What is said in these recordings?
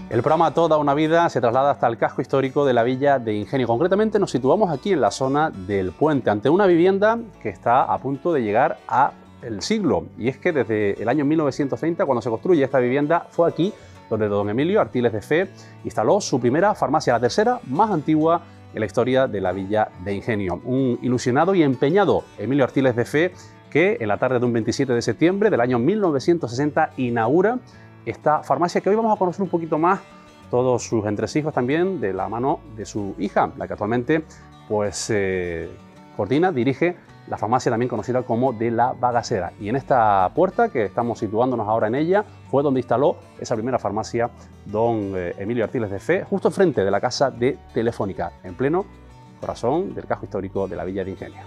El programa Toda una Vida se traslada hasta el casco histórico de la Villa de Ingenio. Concretamente nos situamos aquí en la zona del Puente, ante una vivienda que está a punto de llegar al siglo. Y es que desde el año 1930, cuando se construye esta vivienda, fue aquí donde don Emilio Artiles de Fe instaló su primera farmacia, la tercera más antigua en la historia de la Villa de Ingenio. Un ilusionado y empeñado Emilio Artiles de Fe que en la tarde de un 27 de septiembre del año 1960 inaugura esta farmacia, que hoy vamos a conocer un poquito más, todos sus entresijos también, de la mano de su hija, la que actualmente pues coordina, dirige la farmacia también conocida como de la Bagasera. Y en esta puerta, que estamos situándonos ahora en ella, fue donde instaló esa primera farmacia don Emilio Artiles de Fe, justo enfrente de la casa de Telefónica, en pleno corazón del casco histórico de la Villa de Ingenio.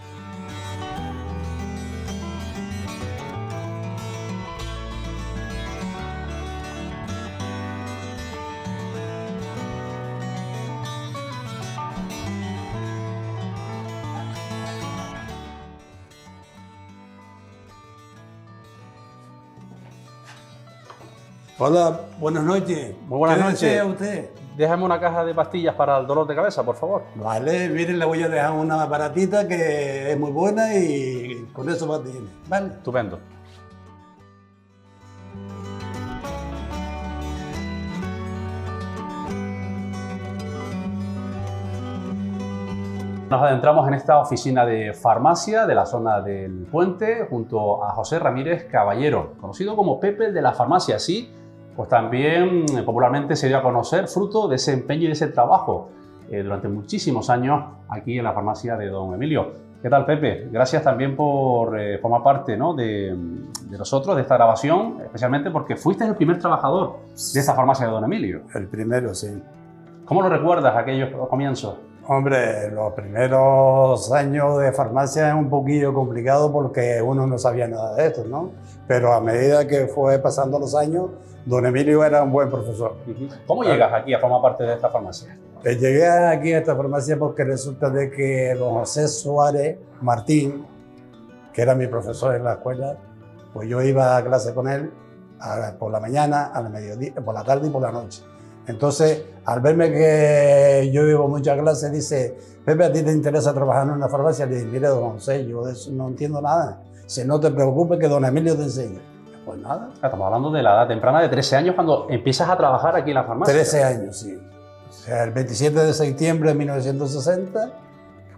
Hola, buenas noches. Muy buenas noches. ¿Qué desea usted? Déjame una caja de pastillas para el dolor de cabeza, por favor. Vale, miren, le voy a dejar una baratita que es muy buena y con eso va bien. Vale. Estupendo. Nos adentramos en esta oficina de farmacia de la zona del Puente junto a José Ramírez Caballero, conocido como Pepe de la farmacia. Así, pues también popularmente se dio a conocer fruto de ese empeño y de ese trabajo durante muchísimos años aquí en la farmacia de don Emilio. ¿Qué tal, Pepe? Gracias también por formar parte, ¿no?, de nosotros, de esta grabación, especialmente porque fuiste el primer trabajador de esta farmacia de don Emilio. El primero, sí. ¿Cómo lo recuerdas aquellos comienzos? Hombre, los primeros años de farmacia es un poquillo complicado porque uno no sabía nada de esto, ¿no? Pero a medida que fue pasando los años, don Emilio era un buen profesor. ¿Cómo llegas aquí a formar parte de esta farmacia? Llegué aquí a esta farmacia porque resulta de que don José Suárez Martín, que era mi profesor en la escuela, pues yo iba a clase con él por la mañana, a la mediodía, por la tarde y por la noche. Entonces, al verme que yo llevo muchas clases, dice: Pepe, ¿a ti te interesa trabajar en una farmacia? Le dije: mire, don José, yo de eso no entiendo nada. Si no te preocupes, que don Emilio te enseñe. Pues nada. Estamos hablando de la edad temprana de 13 años cuando empiezas a trabajar aquí en la farmacia. 13 años, sí. O sea, el 27 de septiembre de 1960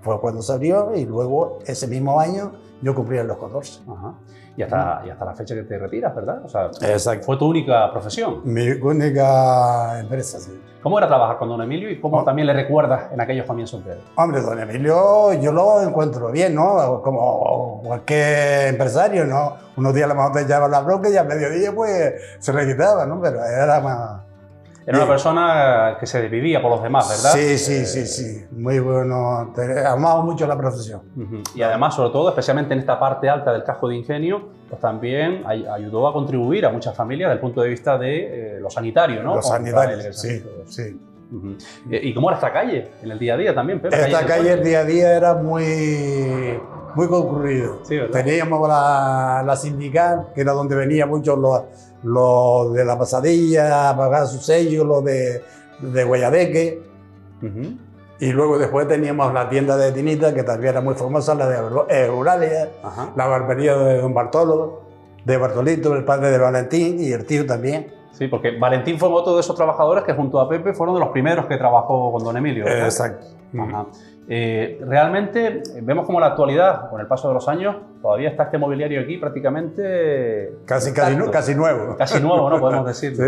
fue cuando se abrió, y luego ese mismo año yo cumplí los 14. Ajá. Y hasta la fecha que te retiras, ¿verdad? O sea, exacto. Fue tu única profesión. Mi única empresa, sí. ¿Cómo era trabajar con don Emilio y cómo también le recuerdas en aquellos comienzos de él? Hombre, don Emilio yo lo encuentro bien, ¿no? Como cualquier empresario, ¿no? Unos días a lo mejor te echaba la bronca y al mediodía pues se le quitaba, ¿no? Pero era más... Era una persona que se desvivía por los demás, ¿verdad? Sí. Muy bueno. Amaba mucho la profesión. Y además, sobre todo, especialmente en esta parte alta del casco de Ingenio, pues también ayudó a contribuir a muchas familias desde el punto de vista de lo sanitario, ¿no? Los sanitarios, sí. ¿Y cómo era esta calle en el día a día también, Pepe? Esta calle el día a día era muy concurrido. Sí, ¿verdad? Teníamos la sindical, que era donde venían muchos los de la Pasadilla a pagar su sello, los de Guayadeque. Y luego después teníamos la tienda de Tinita, que también era muy famosa, la de Euralia, la barbería de don Bartolo, de Bartolito, el padre de Valentín, y el tío también. Sí, porque Valentín fue otro de esos trabajadores que junto a Pepe fueron de los primeros que trabajó con don Emilio, ¿verdad? Exacto. Ajá. Realmente vemos como en la actualidad, con el paso de los años, todavía está este mobiliario aquí prácticamente... Casi nuevo. Casi nuevo, ¿no? Podemos decir. Sí.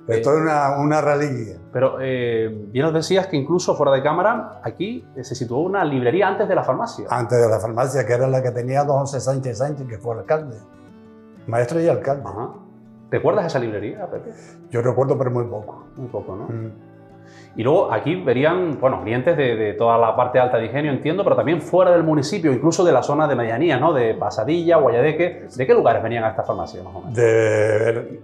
Esto es una reliquia. Pero bien nos decías que incluso fuera de cámara, aquí se situó una librería antes de la farmacia. Antes de la farmacia, que era la que tenía don José Sánchez, que fue alcalde. Maestro y alcalde. Ajá. ¿Recuerdas esa librería, Pepe? Yo recuerdo, pero muy poco. Muy poco, ¿no? Y luego aquí verían, bueno, clientes de toda la parte alta de Ingenio, entiendo, pero también fuera del municipio, incluso de la zona de medianía, ¿no? De Pasadilla, Guayadeque. ¿De qué lugares venían a esta farmacia, más o menos? De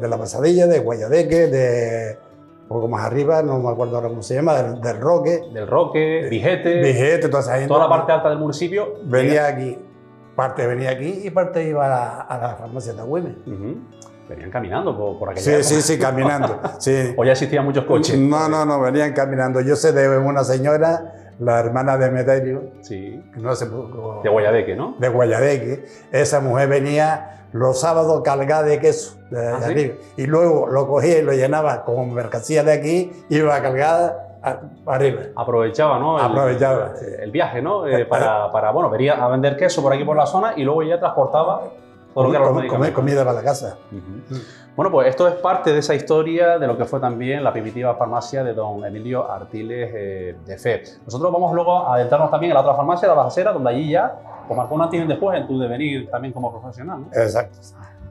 la Pasadilla, de Guayadeque, de un poco más arriba, no me acuerdo ahora cómo se llama, del Roque. Del Roque, Vigete, toda esa gente. Toda la parte alta del municipio. Venía aquí. Parte venía aquí y parte iba a la farmacia de Agüime. Venían caminando por aquella Sí, época. sí, sí, caminando. Sí. O ya existían muchos coches. No, venían caminando. Yo sé de una señora, la hermana de Meterio, Sí. que no hace poco, De Guayabeque, ¿no? de Guayabeque. Esa mujer venía los sábados cargada de queso de ¿Ah, sí? arriba, y luego lo cogía y lo llenaba como mercancía de aquí, iba cargada arriba. Aprovechaba, ¿no? Aprovechaba, sí. El viaje, ¿no? Para, bueno, venía a vender queso por aquí por la zona y luego ya transportaba todo lo que era los medicamentos. Comida para la casa. Bueno, pues esto es parte de esa historia de lo que fue también la primitiva farmacia de don Emilio Artiles de Fe. Nosotros vamos luego a adentrarnos también en la otra farmacia, la Bajasera, donde allí ya pues, marcó un antes y un después en tu devenir también como profesional, ¿no? Exacto.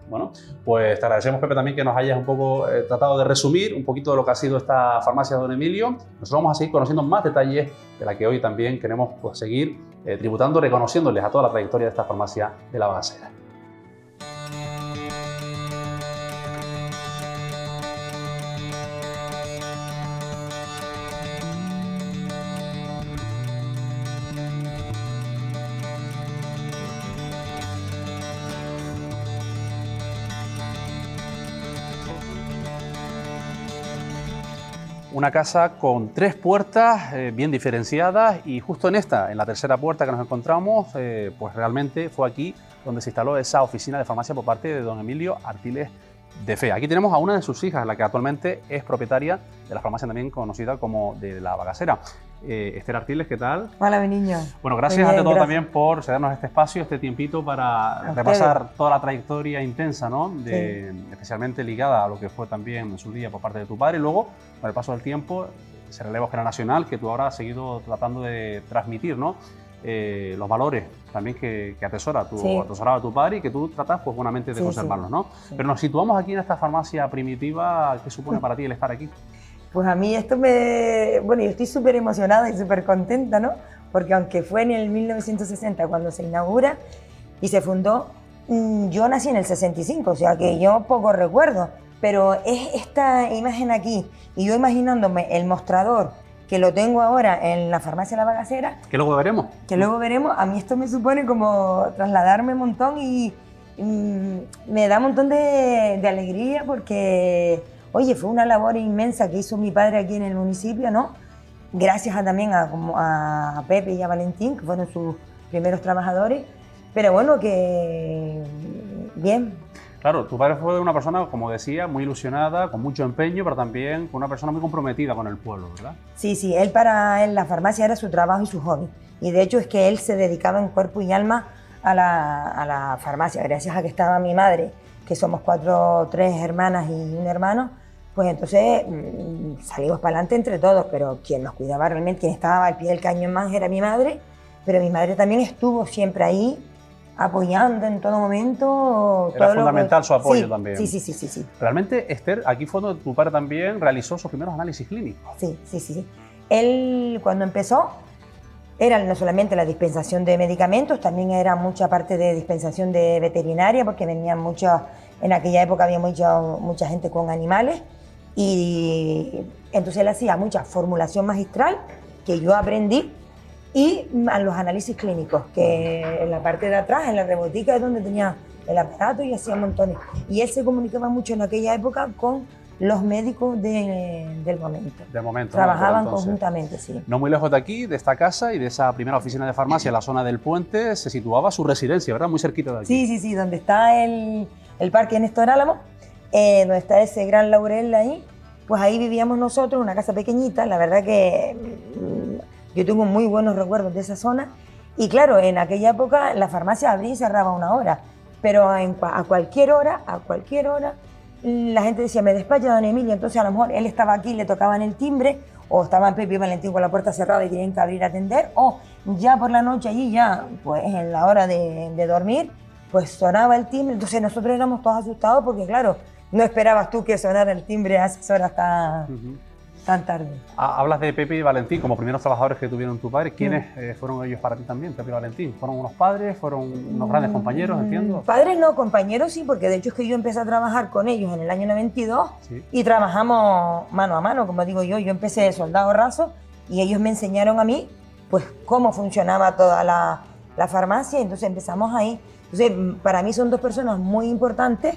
Bueno, pues te agradecemos, Pepe, también que nos hayas un poco tratado de resumir un poquito de lo que ha sido esta farmacia de don Emilio. Nosotros vamos a seguir conociendo más detalles de la que hoy también queremos pues, seguir tributando, reconociéndoles a toda la trayectoria de esta farmacia de la Bajasera. Una casa con 3 puertas bien diferenciadas y justo en esta, en la tercera puerta que nos encontramos, pues realmente fue aquí donde se instaló esa oficina de farmacia por parte de don Emilio Artiles de Fe. Aquí tenemos a una de sus hijas, la que actualmente es propietaria de la farmacia también conocida como de la Bajasera. Esther Artiles, ¿qué tal? Hola, mi niño. Bueno, gracias ante todo también por cedernos este espacio, este tiempito para repasar toda la trayectoria intensa, ¿no? Especialmente ligada a lo que fue también en su día por parte de tu padre y luego, con el paso del tiempo, ese relevo generacional que tú ahora has seguido tratando de transmitir, ¿no? Los valores también que atesoraba tu padre y que tú tratas pues buenamente de conservarlos, ¿no? Sí. Pero nos situamos aquí en esta farmacia primitiva. ¿Qué supone para ti el estar aquí? Pues a mí esto bueno, yo estoy súper emocionada y súper contenta, ¿no? Porque aunque fue en el 1960 cuando se inaugura y se fundó, yo nací en el 65, o sea que yo poco recuerdo, pero es esta imagen aquí y yo imaginándome el mostrador que lo tengo ahora en la farmacia La Bajasera. Que luego veremos. Que luego veremos. A mí esto me supone como trasladarme un montón y me da un montón de alegría porque, oye, fue una labor inmensa que hizo mi padre aquí en el municipio, ¿no? Gracias también a Pepe y a Valentín, que fueron sus primeros trabajadores. Pero bueno, que bien. Claro, tu padre fue una persona, como decía, muy ilusionada, con mucho empeño, pero también con una persona muy comprometida con el pueblo, ¿verdad? Sí, sí, para él la farmacia era su trabajo y su hobby. Y de hecho es que él se dedicaba en cuerpo y alma a la farmacia. Gracias a que estaba mi madre, que somos 3 hermanas y un hermano, pues entonces salimos para adelante entre todos, pero quien nos cuidaba realmente, quien estaba al pie del cañón más era mi madre, pero mi madre también estuvo siempre ahí, apoyando en todo momento. Era fundamental su apoyo también. Sí. Realmente, Esther, aquí fue donde tu padre también realizó sus primeros análisis clínicos. Sí. Él, cuando empezó, era no solamente la dispensación de medicamentos, también era mucha parte de dispensación de veterinaria, porque venían en aquella época había mucha gente con animales, y entonces él hacía mucha formulación magistral, que yo aprendí, y a los análisis clínicos, que en la parte de atrás, en la rebotica, es donde tenía el aparato y hacía montones. Y él se comunicaba mucho en aquella época con los médicos del momento. Del momento. Trabajaban conjuntamente, sí. No muy lejos de aquí, de esta casa y de esa primera oficina de farmacia en la zona del Puente, se situaba su residencia, ¿verdad? Muy cerquita de aquí. Sí, donde está el parque Néstor Álamo, donde está ese gran laurel ahí, pues ahí vivíamos nosotros, una casa pequeñita, la verdad que yo tengo muy buenos recuerdos de esa zona. Y claro, en aquella época la farmacia abría y cerraba 1 hora, pero a cualquier hora, la gente decía, me despacha don Emilio, entonces a lo mejor él estaba aquí, le tocaban el timbre, o estaban Pepe y Valentín con la puerta cerrada y tenían que abrir a atender, o ya por la noche allí, ya pues en la hora de dormir, pues sonaba el timbre, entonces nosotros éramos todos asustados porque claro, no esperabas tú que sonara el timbre a esas horas tan tarde. Hablas de Pepe y Valentín como primeros trabajadores que tuvieron tu padre. ¿Quiénes fueron ellos para ti también, Pepe y Valentín? ¿Fueron unos padres? ¿Fueron unos grandes compañeros, entiendo? Padres no, compañeros sí, porque de hecho es que yo empecé a trabajar con ellos en el año 92 y trabajamos mano a mano, como digo yo. Yo empecé de soldado raso y ellos me enseñaron a mí pues cómo funcionaba toda la farmacia y entonces empezamos ahí. Entonces para mí son 2 personas muy importantes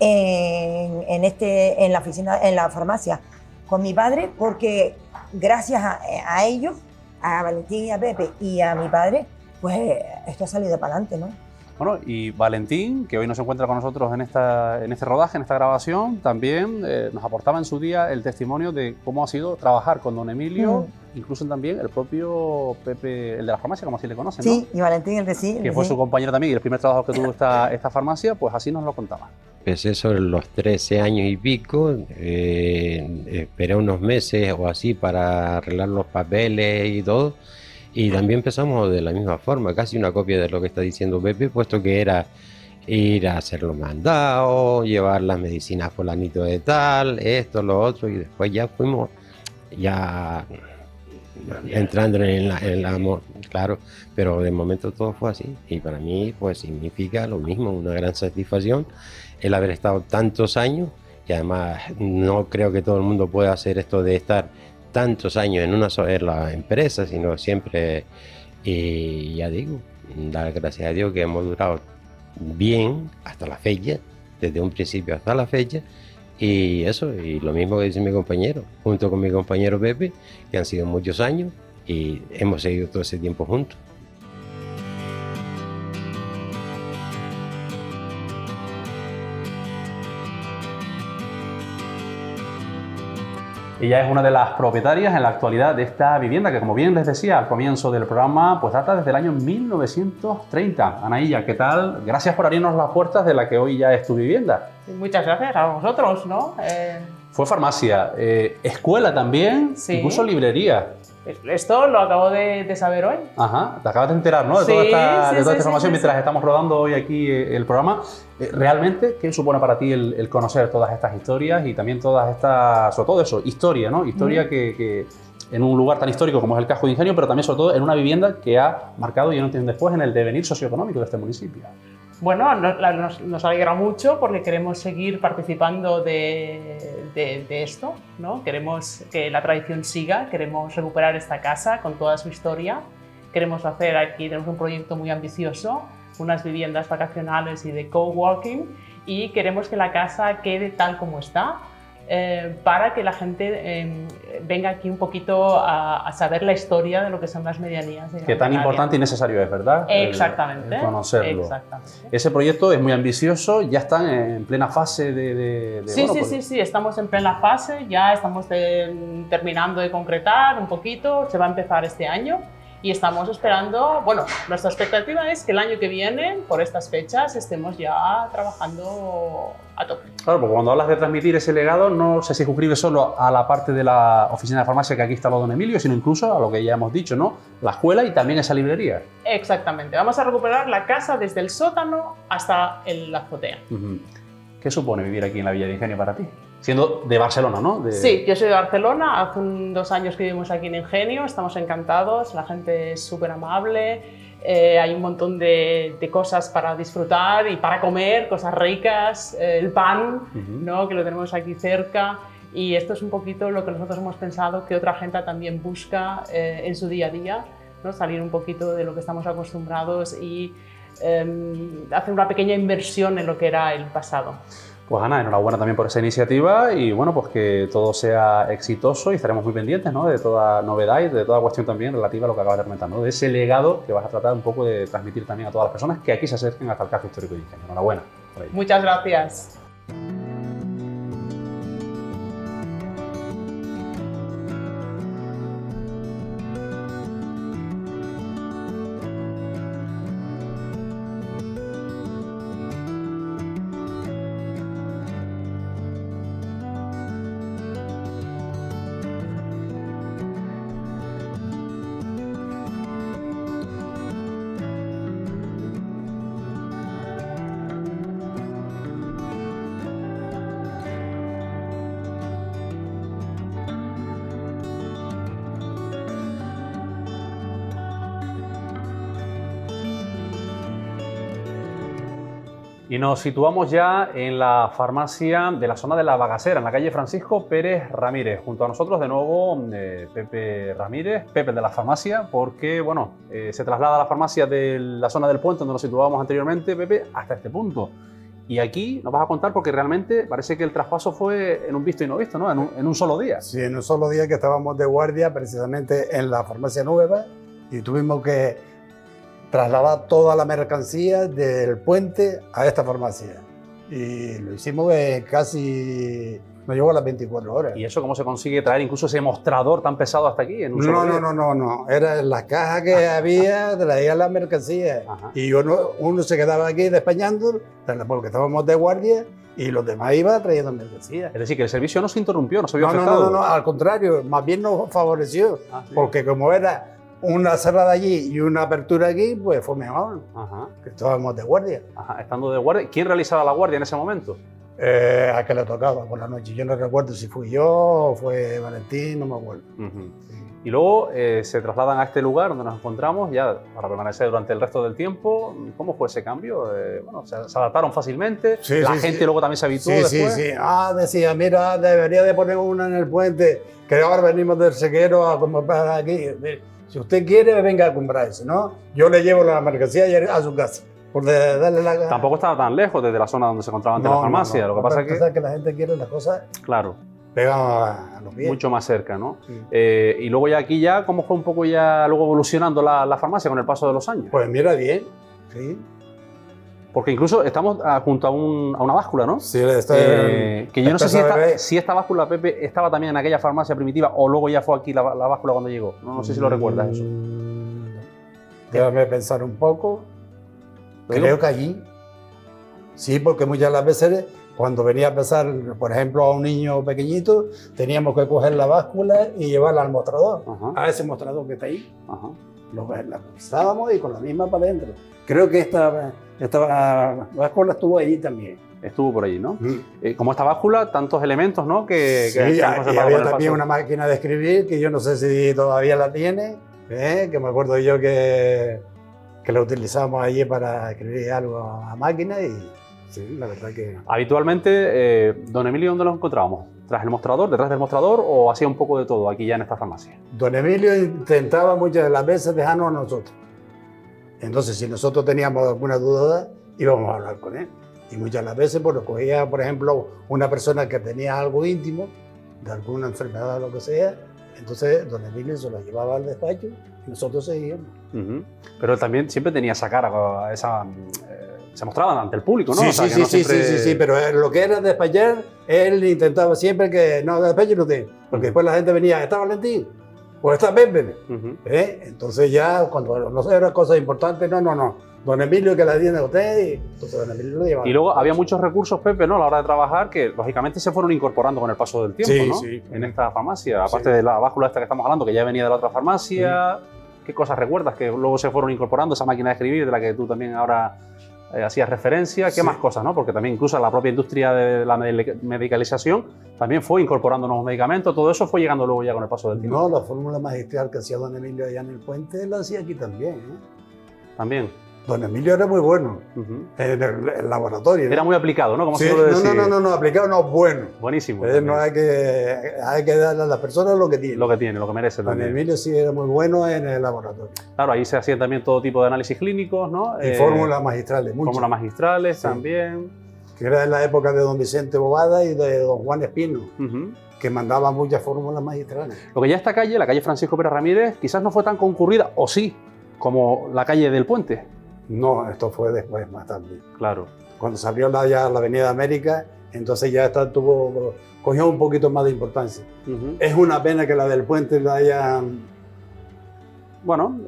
en la oficina, en la farmacia con mi padre, porque gracias a ellos, a Valentín y a Pepe y a mi padre, pues esto ha salido para adelante, ¿no? Bueno, y Valentín, que hoy no se encuentra con nosotros en este rodaje, en esta grabación, también nos aportaba en su día el testimonio de cómo ha sido trabajar con don Emilio, incluso también el propio Pepe, el de la farmacia, como así le conocen, ¿no? Sí, y Valentín, el de sí. Que fue su compañero también, y el primer trabajo que tuvo esta farmacia, pues así nos lo contaba. Empecé sobre los 13 años y pico, esperé unos meses o así para arreglar los papeles y todo. Y también empezamos de la misma forma, casi una copia de lo que está diciendo Pepe, puesto que era ir a hacer los mandados, llevar las medicinas fulanito de tal, esto, lo otro, y después ya fuimos entrando en la amor, claro, pero de momento todo fue así. Y para mí pues significa lo mismo, una gran satisfacción el haber estado tantos años, y además no creo que todo el mundo pueda hacer esto de estar tantos años en una sola empresa, sino siempre, y ya digo, dar gracias a Dios que hemos durado bien hasta la fecha, desde un principio hasta la fecha, y eso, y lo mismo que dice mi compañero, junto con mi compañero Pepe, que han sido muchos años, y hemos seguido todo ese tiempo juntos. Ella es una de las propietarias en la actualidad de esta vivienda que, como bien les decía al comienzo del programa, pues data desde el año 1930. Anaílla, ¿qué tal? Gracias por abrirnos las puertas de la que hoy ya es tu vivienda. Muchas gracias a vosotros, ¿no? Fue farmacia, escuela también, sí. Incluso librería. Esto lo acabo de saber hoy. Ajá, te acabas de enterar, ¿no? De sí, toda esta sí, información sí, mientras estamos rodando hoy aquí el programa. ¿Realmente qué supone para ti el conocer todas estas historias y también todas estas, sobre todo eso, historia, ¿no? Historia que en un lugar tan histórico como es el Casco de Ingenio, pero también sobre todo en una vivienda que ha marcado y no tienen después en el devenir socioeconómico de este municipio. Bueno, nos alegra mucho porque queremos seguir participando de esto, ¿no? Queremos que la tradición siga, queremos recuperar esta casa con toda su historia. Queremos hacer aquí, tenemos un proyecto muy ambicioso, unas viviendas vacacionales y de coworking, y queremos que la casa quede tal como está, para que la gente venga aquí un poquito a saber la historia de lo que son las medianías. Que tan importante y necesario es, ¿verdad? Exactamente. El conocerlo. Exactamente. Ese proyecto es muy ambicioso, ya están en plena fase Sí, estamos en plena fase, ya estamos terminando de concretar un poquito, se va a empezar este año. Y estamos esperando, bueno, nuestra expectativa es que el año que viene, por estas fechas, estemos ya trabajando a tope. Claro, porque cuando hablas de transmitir ese legado, no se circunscribe solo a la parte de la oficina de farmacia que aquí instaló don Emilio, sino incluso a lo que ya hemos dicho, ¿no? La escuela y también esa librería. Exactamente. Vamos a recuperar la casa desde el sótano hasta la azotea. ¿Qué supone vivir aquí en la Villa de Ingenio para ti? Siendo de Barcelona, ¿no? Sí, yo soy de Barcelona, hace 2 años que vivimos aquí en Ingenio, estamos encantados, la gente es súper amable, hay un montón de cosas para disfrutar y para comer, cosas ricas, el pan, ¿no? Que lo tenemos aquí cerca, y esto es un poquito lo que nosotros hemos pensado que otra gente también busca en su día a día, ¿no? Salir un poquito de lo que estamos acostumbrados y hacer una pequeña inversión en lo que era el pasado. Pues Ana, enhorabuena también por esa iniciativa y bueno, pues que todo sea exitoso y estaremos muy pendientes, ¿no? De toda novedad y de toda cuestión también relativa a lo que acabas de comentar, ¿no? De ese legado que vas a tratar un poco de transmitir también a todas las personas que aquí se acerquen hasta el Casco Histórico de Ingenio. Enhorabuena. Muchas gracias. Y nos situamos ya en la farmacia de la zona de La Bagasera, en la calle Francisco Pérez Ramírez. Junto a nosotros de nuevo Pepe Ramírez, Pepe de la farmacia, porque bueno, se traslada a la farmacia de la zona del puente donde nos situábamos anteriormente, Pepe, hasta este punto. Y aquí nos vas a contar porque realmente parece que el traspaso fue en un visto y no visto, ¿no? En un solo día. Sí, en un solo día que estábamos de guardia precisamente en la farmacia nueva y tuvimos que trasladar toda la mercancía del puente a esta farmacia. Y lo hicimos casi, nos llevó a las 24 horas. ¿Y eso cómo se consigue traer incluso ese mostrador tan pesado hasta aquí en un solo día? No. Era en las cajas que había, traía la mercancía. Ajá. Y uno se quedaba aquí despañando, porque estábamos de guardia, y los demás iban trayendo mercancía. Es decir, que el servicio no se interrumpió, no se vio afectado. No, al contrario, más bien nos favoreció. Ah, sí. Porque como era una cerrada allí y una apertura aquí, pues fue mejor, Ajá. que estábamos de guardia. Ajá. Estando de guardia, ¿quién realizaba la guardia en ese momento? A que le tocaba por la noche. Yo no recuerdo si fui yo o fue Valentín, no me acuerdo. Uh-huh. Y luego se trasladan a este lugar donde nos encontramos ya para permanecer durante el resto del tiempo. ¿Cómo fue ese cambio? Bueno, se adaptaron fácilmente. Sí, la sí, gente sí. luego también se habituó después. Sí. Decía, mira, debería de poner una en el puente, que ahora venimos del sequero a comprar aquí. Si usted quiere, venga a comprar. Si no, yo le llevo la mercancía a su casa. Por darle la... Tampoco estaba tan lejos desde la zona donde se encontraba antes la farmacia. Lo que pasa es que la gente quiere las cosas, claro, pegan a los pies. mucho más cerca, ¿no? Sí. Y luego ya aquí ¿cómo fue un poco ya luego evolucionando la farmacia con el paso de los años? Pues mira, bien, sí. Porque incluso estamos junto a una báscula, ¿no? Sí, que yo no sé si esta báscula, Pepe, estaba también en aquella farmacia primitiva o luego ya fue aquí la báscula cuando llegó. No sé si lo recuerdas eso. Déjame pensar un poco. Creo que allí. Sí, porque muchas las veces cuando venía a pesar, por ejemplo, a un niño pequeñito, teníamos que coger la báscula y llevarla al mostrador. Ajá. A ese mostrador que está ahí. Ajá. La pasábamos y con la misma para adentro. Creo que esta báscula estuvo allí también. Estuvo por allí, ¿no? Como esta báscula, tantos elementos, ¿no? Que Sí, han y conservado había con el también paso. una máquina de escribir que yo no sé si todavía la tiene, que me acuerdo yo que la utilizábamos allí para escribir algo a máquina y sí, la verdad que... Habitualmente, don Emilio, ¿dónde lo encontrábamos? ¿Tras el mostrador, detrás del mostrador o hacía un poco de todo aquí ya en esta farmacia? Don Emilio intentaba muchas de las veces dejarnos a nosotros. Entonces, si nosotros teníamos alguna duda, íbamos a hablar con él. Y muchas de las veces, pues, cogía, por ejemplo, una persona que tenía algo íntimo, de alguna enfermedad o lo que sea, entonces don Emilio se lo llevaba al despacho y nosotros seguíamos. Uh-huh. Pero él también siempre tenía esa cara, se mostraba ante el público, ¿no? Sí, O sea, sí, que no sí, siempre... sí, pero lo que era despachar, él intentaba siempre que no, despache no te, porque después la gente venía, ¿está Valentín? ¿O está Pepe? Uh-huh. Entonces ya, cuando no eran cosas importantes, no. Don Emilio que la atiende a usted y entonces don Emilio lo llevaba. Y luego había muchos recursos, Pepe, ¿no? A la hora de trabajar que lógicamente se fueron incorporando con el paso del tiempo, Sí, ¿no? sí. En esta farmacia, aparte de la báscula esta que estamos hablando, que ya venía de la otra farmacia. ¿Qué cosas recuerdas que luego se fueron incorporando? Esa máquina de escribir de la que tú también ahora hacías referencia. ¿Qué más cosas, no? Porque también incluso la propia industria de la medicalización también fue incorporando nuevos medicamentos. Todo eso fue llegando luego ya con el paso del tiempo. No, la fórmula magistral que hacía don Emilio allá en el puente, la hacía aquí también. También. Don Emilio era muy bueno en el laboratorio. Era muy aplicado, ¿no? Como sí, se suele decir. No, aplicado no, bueno. Buenísimo. No hay que darle a las personas lo que tiene. Lo que tiene, lo que merece Don también. Emilio sí era muy bueno en el laboratorio. Claro, ahí se hacían también todo tipo de análisis clínicos, ¿no? Y fórmulas magistrales, muchas. Fórmulas magistrales Sí. también. Que era en la época de don Vicente Bobada y de don Juan Espino, que mandaba muchas fórmulas magistrales. Lo que ya esta calle, la calle Francisco Pérez Ramírez, quizás no fue tan concurrida, o sí, como la calle del Puente. No, esto fue después, más tarde. Claro. Cuando se abrió ya la Avenida América, entonces ya cogió un poquito más de importancia. Es una pena que la del Puente la hayan... Bueno,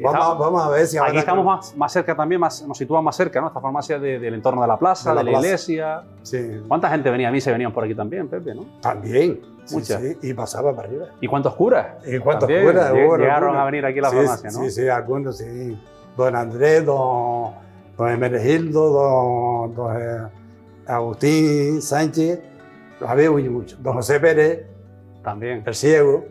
vamos a ver si ahora... aquí estamos más cerca también, nos situamos más cerca, ¿no? Esta farmacia del entorno de la plaza, de la iglesia. Sí. ¿Cuánta gente venía a mí? Se venían por aquí también, Pepe, ¿no? También. Muchas. Sí, y pasaba para arriba. ¿Y cuántos curas? ¿Y cuántos También curas? llegaron a venir aquí a la farmacia, ¿no? Sí, algunos sí. Don Andrés, don Hermenegildo, don Agustín Sánchez, había mucho. Don José Pérez, También. el ciego,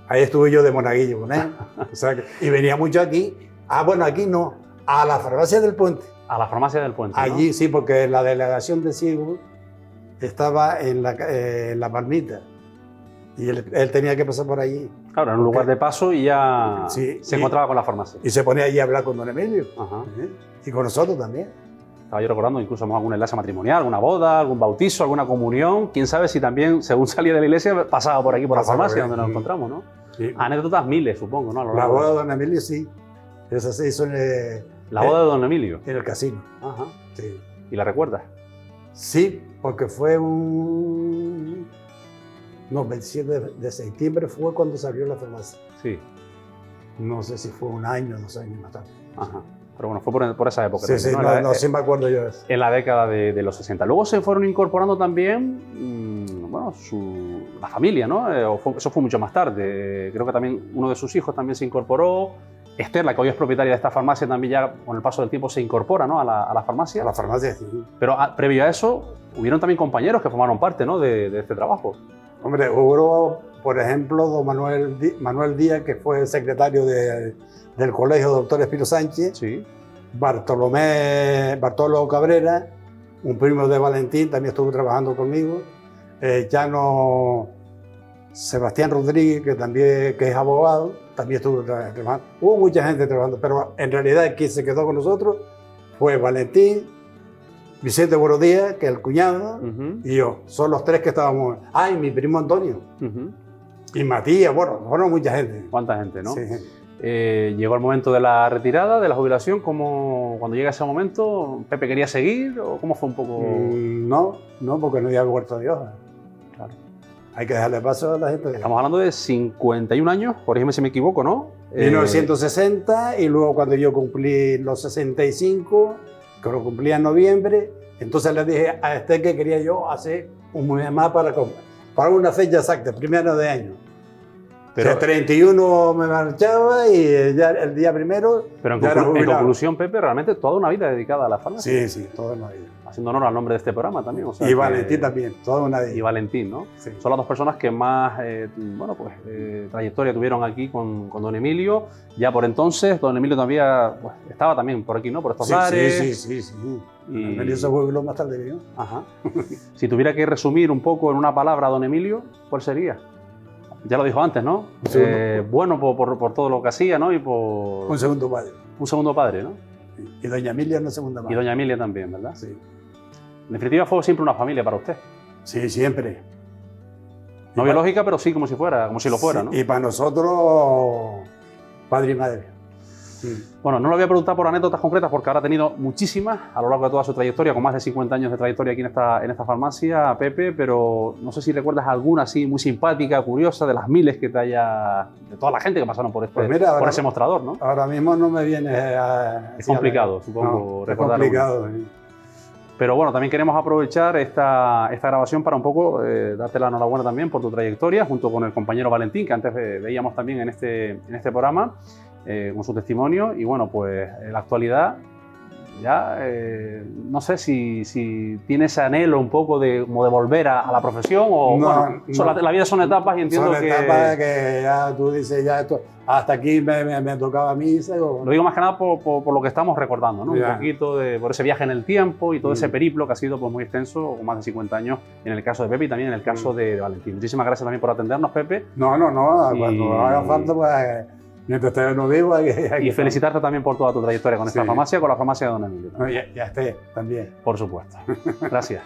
ahí estuve yo de monaguillo con él. O sea y venía mucho aquí. Bueno, aquí no, a la farmacia del Puente. A la farmacia del Puente, ¿no? Allí sí, porque la delegación de ciegos estaba en la Palmita. Y él tenía que pasar por allí. Claro, en un lugar de paso y ya Sí, se encontraba con la farmacia. Y se ponía allí a hablar con don Emilio. Ajá. Y con nosotros también. Estaba yo recordando incluso algún enlace matrimonial, alguna boda, algún bautizo, alguna comunión. Quién sabe si también, según salía de la iglesia, pasaba por aquí, por la farmacia donde nos encontramos, ¿no? Sí. Anécdotas miles, supongo, ¿no? La boda de don Emilio, sí. Esa se hizo en La boda de don Emilio. en el casino. Ajá. Sí. ¿Y la recuerdas? Sí, porque fue No, 27 de septiembre fue cuando salió la farmacia. Sí. No sé si fue un año, 2 años más tarde. Ajá. Pero bueno, fue por esa época. Sí, también, sí, ¿no? no, sí me acuerdo yo de eso. En la década de los 60. Luego se fueron incorporando también, bueno, la familia, ¿no? Eso fue mucho más tarde. Creo que también uno de sus hijos también se incorporó. Esther, la que hoy es propietaria de esta farmacia, también ya con el paso del tiempo se incorpora, ¿no? a la farmacia. A la farmacia, sí. Pero previo a eso, hubieron también compañeros que formaron parte, ¿no? de este trabajo. Hombre, hubo, por ejemplo, don Manuel Díaz, que fue secretario del Colegio Doctor Espino Sánchez. Sí. Bartolo Cabrera, un primo de Valentín, también estuvo trabajando conmigo. Sebastián Rodríguez, que es abogado, también estuvo trabajando. Hubo mucha gente trabajando, pero en realidad quien se quedó con nosotros fue Valentín, Vicente Borodía, que es el cuñado, y yo. Son los tres que estábamos. Y mi primo Antonio. Y Matías, bueno, mucha gente. ¿Cuánta gente, no? Sí. Llegó el momento de la retirada, de la jubilación. Cuando llega ese momento, ¿Pepe quería seguir o cómo fue un poco...? No, porque no había huerto de hoja. Claro. Hay que dejarle paso a la gente. Estamos hablando de 51 años, corrígeme si me equivoco, ¿no? 1960, y luego cuando yo cumplí los 65, que lo cumplí en noviembre, entonces le dije a Esther que quería yo hacer un mes más para una fecha exacta, 1 de año. Pero el 31 me marchaba y ya el día 1 Pero ya era en jubilado. conclusión, Pepe, realmente toda una vida dedicada a la farmacia. Sí, toda una vida. Haciendo honor al nombre de este programa también. O sea, Y Valentín también, toda una vida. Y Valentín, ¿no? Sí. Son las dos personas que más trayectoria tuvieron aquí con don Emilio. Ya por entonces, don Emilio todavía estaba también por aquí, ¿no? Por estos lares. Sí. Y... Emilio se jubiló más tarde que yo. Ajá. Si tuviera que resumir un poco en una palabra a don Emilio, ¿cuál sería? Ya lo dijo antes, ¿no? Bueno por todo lo que hacía, ¿no? Y por... Un segundo padre. Un segundo padre, ¿no? Y doña Emilia una segunda madre. Y doña Emilia también, ¿verdad? Sí. En definitiva, fue siempre una familia para usted. Sí, siempre. No biológica, pero sí como si lo fuera, ¿no? Y para nosotros, padre y madre. Bueno, no le voy a preguntar por anécdotas concretas porque ahora ha tenido muchísimas a lo largo de toda su trayectoria, con más de 50 años de trayectoria aquí en esta farmacia, Pepe, pero no sé si recuerdas alguna así muy simpática, curiosa, de las miles que de toda la gente que pasaron por ese mostrador, ¿no? Ahora mismo no me viene a... Es complicado, supongo, recordar. Es complicado, sí. Pero bueno, también queremos aprovechar esta grabación para un poco darte la enhorabuena también por tu trayectoria, junto con el compañero Valentín, que antes veíamos también en este programa, con su testimonio. Y bueno, pues en la actualidad ya no sé si tiene ese anhelo un poco de volver a la profesión o la vida son etapas y entiendo son etapas que ya tú dices, ya esto, hasta aquí me tocaba a mí. Lo digo más que nada por lo que estamos recordando, ¿no? Un poquito por ese viaje en el tiempo y todo ese periplo que ha sido pues muy extenso, con más de 50 años en el caso de Pepe y también en el caso de Valentín. Muchísimas gracias también por atendernos, Pepe. No, cuando haga falta, pues... Mientras esté no vivo, y felicitarte también por toda tu trayectoria con esta farmacia, con la farmacia de don Emilio. No, ya esté, también. Por supuesto. Gracias.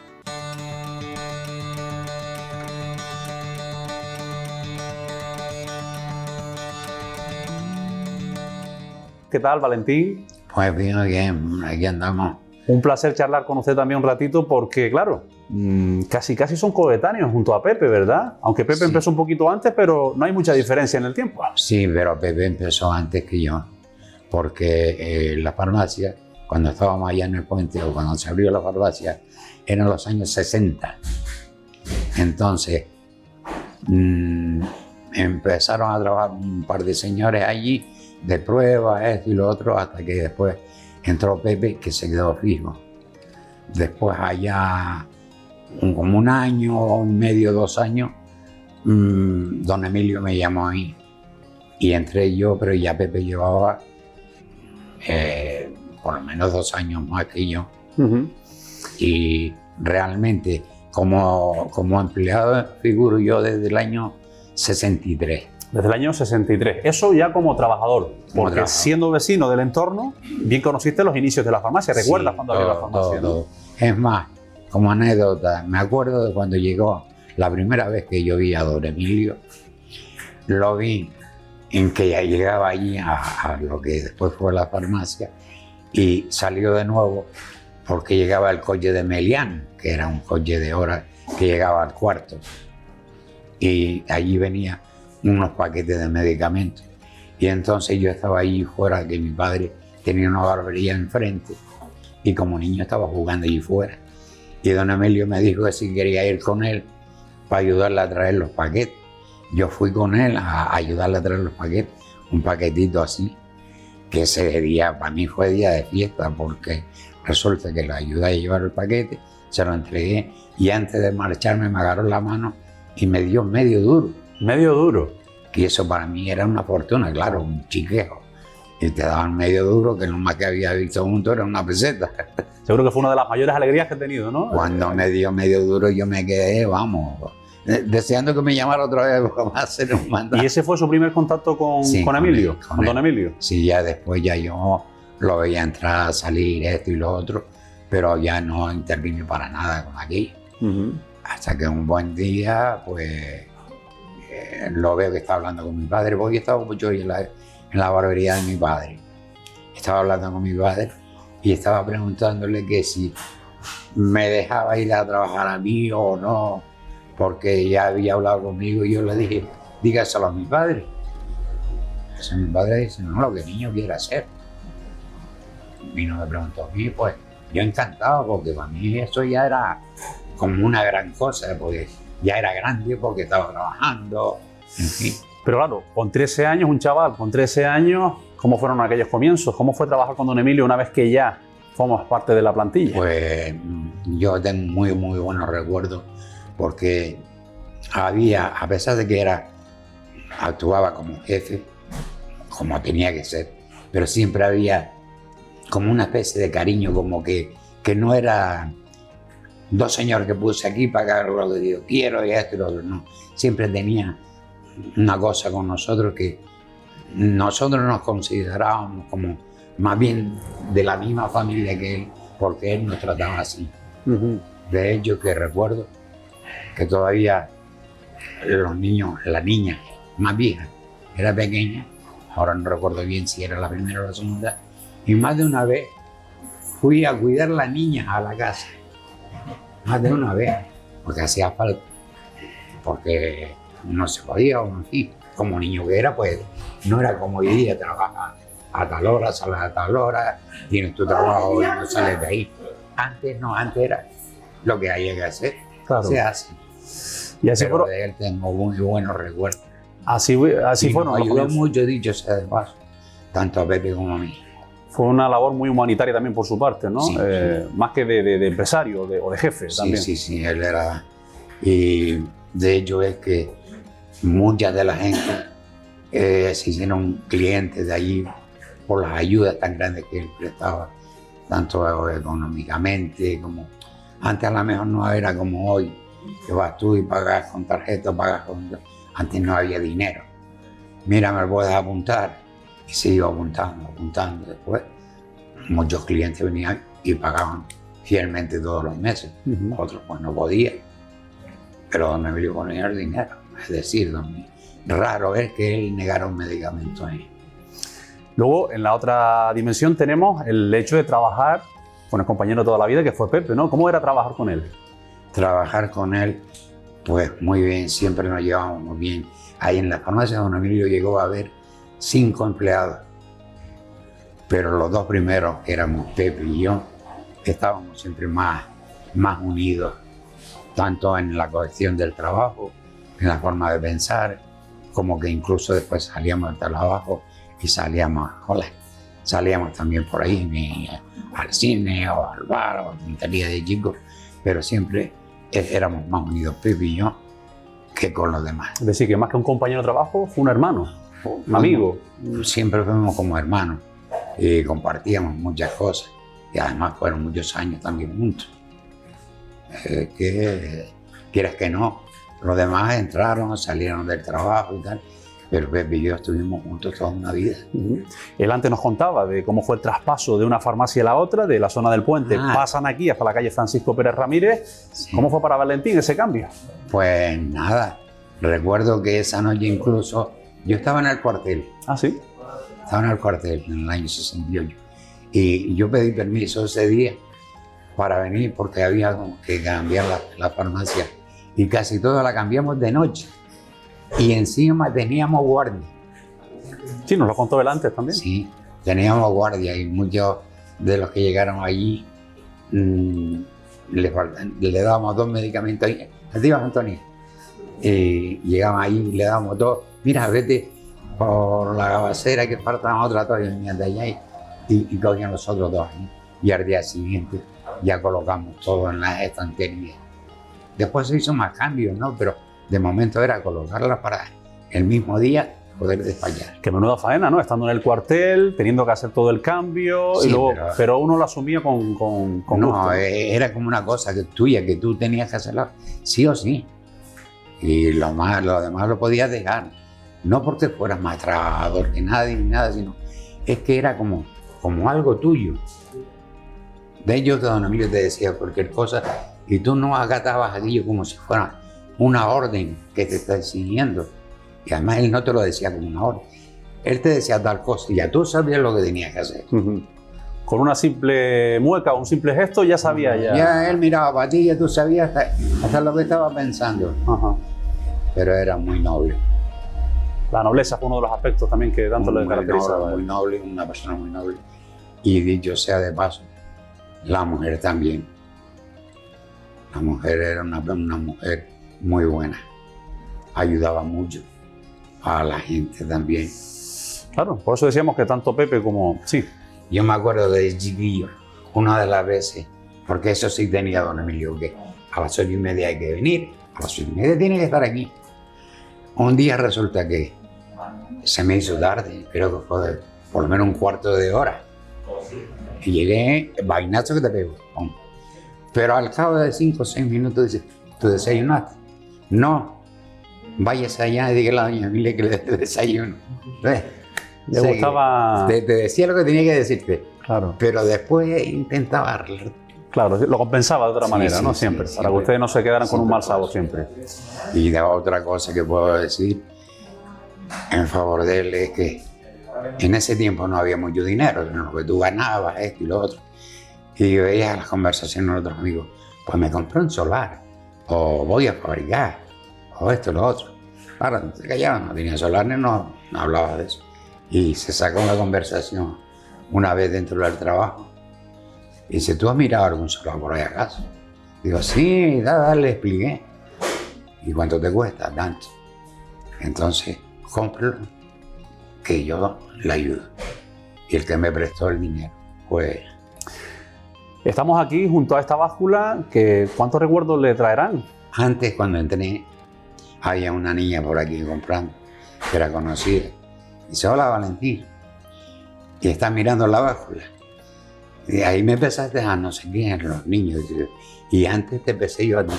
¿Qué tal, Valentín? Pues bien, aquí andamos. Un placer charlar con usted también un ratito porque, claro, casi son coetáneos junto a Pepe, ¿verdad? Aunque Pepe empezó un poquito antes, pero no hay mucha diferencia en el tiempo. Sí, pero Pepe empezó antes que yo, porque la farmacia, cuando estábamos allá en el puente o cuando se abrió la farmacia, eran los años 60. Entonces, empezaron a trabajar un par de señores allí, de prueba, esto y lo otro, hasta que después entró Pepe, que se quedó fijo. Después allá, como 1 año, 1 medio, 2 años, don Emilio me llamó ahí. Y entré yo, pero ya Pepe llevaba por lo menos 2 años más que yo. Y realmente, como empleado, figuro yo desde el año 63. Desde el año 63. Eso ya como trabajador, porque siendo vecino del entorno, bien conociste los inicios de la farmacia. ¿Recuerdas cuando abrió la farmacia? Todo. Es más, como anécdota, me acuerdo de cuando llegó la primera vez que yo vi a don Emilio, lo vi en que ya llegaba allí a lo que después fue la farmacia y salió de nuevo porque llegaba el coche de Melián, que era un coche de horas que llegaba al cuarto. Y allí venía unos paquetes de medicamentos. Y entonces yo estaba allí fuera, que mi padre tenía una barbería enfrente, y como niño estaba jugando allí fuera. Y don Emilio me dijo que si quería ir con él para ayudarle a traer los paquetes. Yo fui con él a ayudarle a traer los paquetes, un paquetito así, que ese día para mí fue día de fiesta, porque resulta que le ayudé a llevar el paquete, se lo entregué, y antes de marcharme me agarró la mano y me dio medio duro. Medio duro. Y eso para mí era una fortuna, claro, un chiquejo. Y te daban medio duro, que lo más que había visto junto era una peseta. Seguro que fue una de las mayores alegrías que he tenido, ¿no? Cuando me dio medio duro yo me quedé, vamos, deseando que me llamara otra vez para hacer un mandato. ¿Y ese fue su primer contacto con Emilio? ¿Con don Emilio? Sí, ya después ya yo lo veía entrar, salir, esto y lo otro, pero ya no intervine para nada con aquello. Hasta que un buen día, pues, lo veo que está hablando con mi padre, porque estaba mucho en la barbería de mi padre. Estaba hablando con mi padre y estaba preguntándole que si me dejaba ir a trabajar a mí o no, porque ya había hablado conmigo, y yo le dije, dígaselo a mi padre. Entonces mi padre dice, no, lo que el niño quiera hacer. Y no me preguntó a mí, pues yo encantado, porque para mí eso ya era como una gran cosa, porque ya era grande, porque estaba trabajando, en fin. Pero claro, con 13 años, un chaval con 13 años, ¿cómo fueron aquellos comienzos? ¿Cómo fue trabajar con don Emilio una vez que ya formamos parte de la plantilla? Pues yo tengo muy buenos recuerdos, porque había, a pesar de que actuaba como jefe, como tenía que ser, pero siempre había como una especie de cariño, como que no era dos señores que puse aquí para que lo que yo quiero y esto y lo otro, no. Siempre tenía una cosa con nosotros, que nosotros nos considerábamos como más bien de la misma familia que él, porque él nos trataba así. De hecho, que recuerdo que todavía los niños, la niña más vieja era pequeña, ahora no recuerdo bien si era la primera o la segunda, y más de una vez fui a cuidar a la niña a la casa, más de una vez, porque hacía falta, porque no se podía, o en fin, como niño que era, pues no era como hoy día, trabaja a tal hora, sales a tal hora, tienes tu trabajo y no sales de ahí. Antes no, antes era lo que había que hacer, claro. Se hace. Y así pero de él tengo muy buenos recuerdos. Así fueron. Nos ayudó mucho, dicho sea de paso, tanto a Pepe como a mí. Fue una labor muy humanitaria también por su parte, ¿no? Sí, sí. Más que de empresario o de jefe también. Sí, él era. Y de hecho es que mucha de la gente se hicieron clientes de allí por las ayudas tan grandes que él prestaba, tanto económicamente como... Antes a lo mejor no era como hoy, que vas tú y pagas con tarjeta, pagas con... Antes no había dinero. Mira, me lo puedes apuntar. Y se iba apuntando. Después, muchos clientes venían y pagaban fielmente todos los meses. Otros pues no podían. Pero don Emilio ponía el dinero. Es decir, raro es que él negara un medicamento ahí. Luego, en la otra dimensión tenemos el hecho de trabajar con el compañero de toda la vida, que fue Pepe, ¿no? ¿Cómo era trabajar con él? Trabajar con él, pues muy bien, siempre nos llevábamos muy bien. Ahí en la farmacia don Emilio llegó a haber 5 empleados, pero los 2 primeros, que éramos Pepe y yo, estábamos siempre más unidos, tanto en la cohesión del trabajo, en la forma de pensar, como que incluso después salíamos del trabajo y salíamos también por ahí al cine o al bar o a tontería de chicos, pero siempre éramos más unidos Pepe y yo que con los demás. Es decir, que más que un compañero de trabajo, fue un hermano, un amigo. Siempre fuimos como hermanos y compartíamos muchas cosas, y además fueron muchos años también juntos. Que quieras que no, los demás entraron, salieron del trabajo y tal, Pero Pepe y yo estuvimos juntos toda una vida. Él antes nos contaba de cómo fue el traspaso de una farmacia a la otra, de la zona del puente, pasan aquí hasta la calle Francisco Pérez Ramírez. Sí. ¿Cómo fue para Valentín ese cambio? Pues nada, recuerdo que esa noche incluso yo estaba en el cuartel. Ah, sí. Estaba en el cuartel en el año 68. Y yo pedí permiso ese día para venir porque había que cambiar la farmacia. Y casi toda la cambiamos de noche. Y encima teníamos guardia. Sí, nos lo contó él antes también. Sí, teníamos guardia y muchos de los que llegaron allí le dábamos 2 medicamentos. ¿A ti, Antonio? Y llegamos ahí y le dábamos 2. Mira, vete por la cabecera que faltan otra toalla de allá y cogían los otros 2 ahí. Y al día siguiente ya colocamos todo en las estanterías. Después se hizo más cambios, ¿no? Pero de momento era colocarla para el mismo día poder despachar. Que menuda faena, ¿no? Estando en el cuartel, teniendo que hacer todo el cambio, Sí, y luego, pero- pero uno lo asumía con gusto. No, era como una cosa tuya, que tú tenías que hacerla sí o sí. Y lo demás lo podías dejar. No porque fueras más trabajador que nadie ni nada, sino es que era como algo tuyo. De ellos, don Emilio te decía cualquier cosa y tú no acatabas aquello como si fuera una orden que te está siguiendo. Y además él no te lo decía como una orden. Él te decía tal cosa y ya tú sabías lo que tenías que hacer. Ujú. Con una simple mueca o un simple gesto ya sabía ya. Ya él miraba para ti y ya tú sabías hasta lo que estaba pensando. Ajá. Pero era muy noble. La nobleza fue uno de los aspectos también que tanto le caracterizaba. Muy noble, una persona muy noble. Y dicho sea de paso, la mujer también. La mujer era una mujer muy buena. Ayudaba mucho a la gente también. Claro, por eso decíamos que tanto Pepe como... Sí, Yo me acuerdo de chiquillo, una de las veces, porque eso sí tenía don Emilio, que a las 8:30 hay que venir, a las 8:30 tiene que estar aquí. Un día resulta que se me hizo tarde, creo que fue por lo menos un cuarto de hora. Y llegué, vainazo que te pego. Pum. Pero al cabo de 5 o 6 minutos dice, ¿tú desayunaste? No, váyase allá y dígale a doña Emilia que le dé desayuno. ¿Ves? le O sea, gustaba... te decía lo que tenía que decirte, Claro, pero después intentaba arreglar. claro, lo compensaba de otra Sí, manera, sí, ¿no? sí, Siempre, para siempre. que ustedes no se quedaran con un mal Siempre. sabor siempre. Y de otra cosa que puedo decir en favor de él es que en ese tiempo no había mucho dinero, sino lo que tú ganabas, esto y lo otro. Y yo veía las conversaciones de otros amigos, pues me compré un solar, o voy a fabricar, o esto y lo otro. Claro, se callaban, no tenía solar, no hablaba de eso. Y se sacó una conversación una vez dentro del trabajo. Y dice, ¿tú has mirado algún solar por ahí acaso? Digo, sí, dale, le expliqué. ¿Y cuánto te cuesta? Tanto. Entonces, cómpralo, que yo le ayudo. Y el que me prestó el dinero, pues, Estamos aquí junto a esta báscula, que ¿cuántos recuerdos le traerán? antes cuando entré, había una niña por aquí comprando, que era conocida. Dice, hola Valentín. Y está mirando la báscula. Y ahí me empezaste a no sé quién, los niños. Dice, y antes te empecé yo a ti.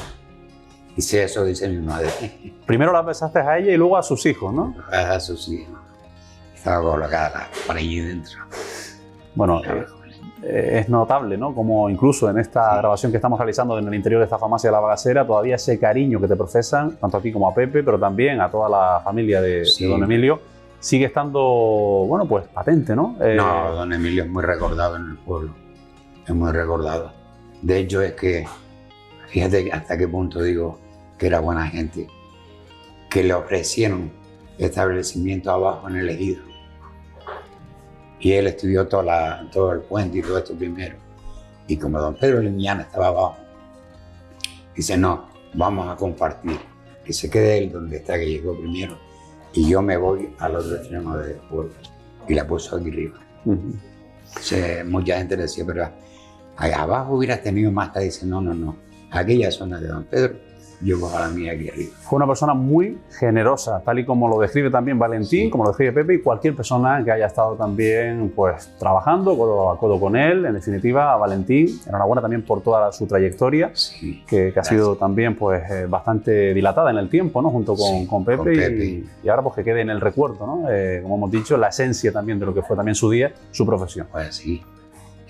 Dice, eso dice mi madre. Primero la besaste a ella y luego a sus hijos, ¿no? A sus hijos. Estaba colocada por allí dentro. Bueno, es notable, ¿no? Como incluso en esta Sí. grabación que estamos realizando en el interior de esta farmacia de La Bagacera, todavía ese cariño que te profesan, tanto a ti como a Pepe, pero también a toda la familia de Sí. don Emilio, sigue estando, bueno, pues patente, ¿no? No, don Emilio es muy recordado en el pueblo. Es muy recordado. De hecho, es que, fíjate hasta qué punto digo que era buena gente, que le ofrecieron establecimiento abajo en el ejido. Y él estudió todo el puente y todo esto primero. Y como don Pedro Limiana estaba abajo, dice, no, vamos a compartir. Que se quede él donde está, que llegó primero. Y yo me voy al otro extremo del pueblo. Y la puso aquí arriba. Ujú. Mucha gente le decía, pero ahí abajo hubieras tenido más. Dice, no. Aquella zona de don Pedro yo para mí aquí arriba. Fue una persona muy generosa, tal y como lo describe también Valentín, Sí. como lo describe Pepe y cualquier persona que haya estado también pues, trabajando codo a codo con él. En definitiva, a Valentín, enhorabuena también por toda su trayectoria, Sí. que ha sido también pues, bastante dilatada en el tiempo, ¿no? Junto con, Sí, con Pepe, con Pepe. Y ahora pues que quede en el recuerdo, ¿no? Como hemos dicho, la esencia también de lo que fue también su día, su profesión. Pues sí,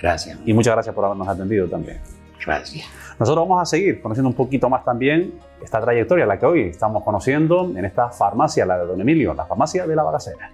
gracias. Y muchas gracias por habernos atendido también. Gracias. Nosotros vamos a seguir conociendo un poquito más también esta trayectoria, la que hoy estamos conociendo en esta farmacia, la de Don Emilio, la farmacia de la Bagasera.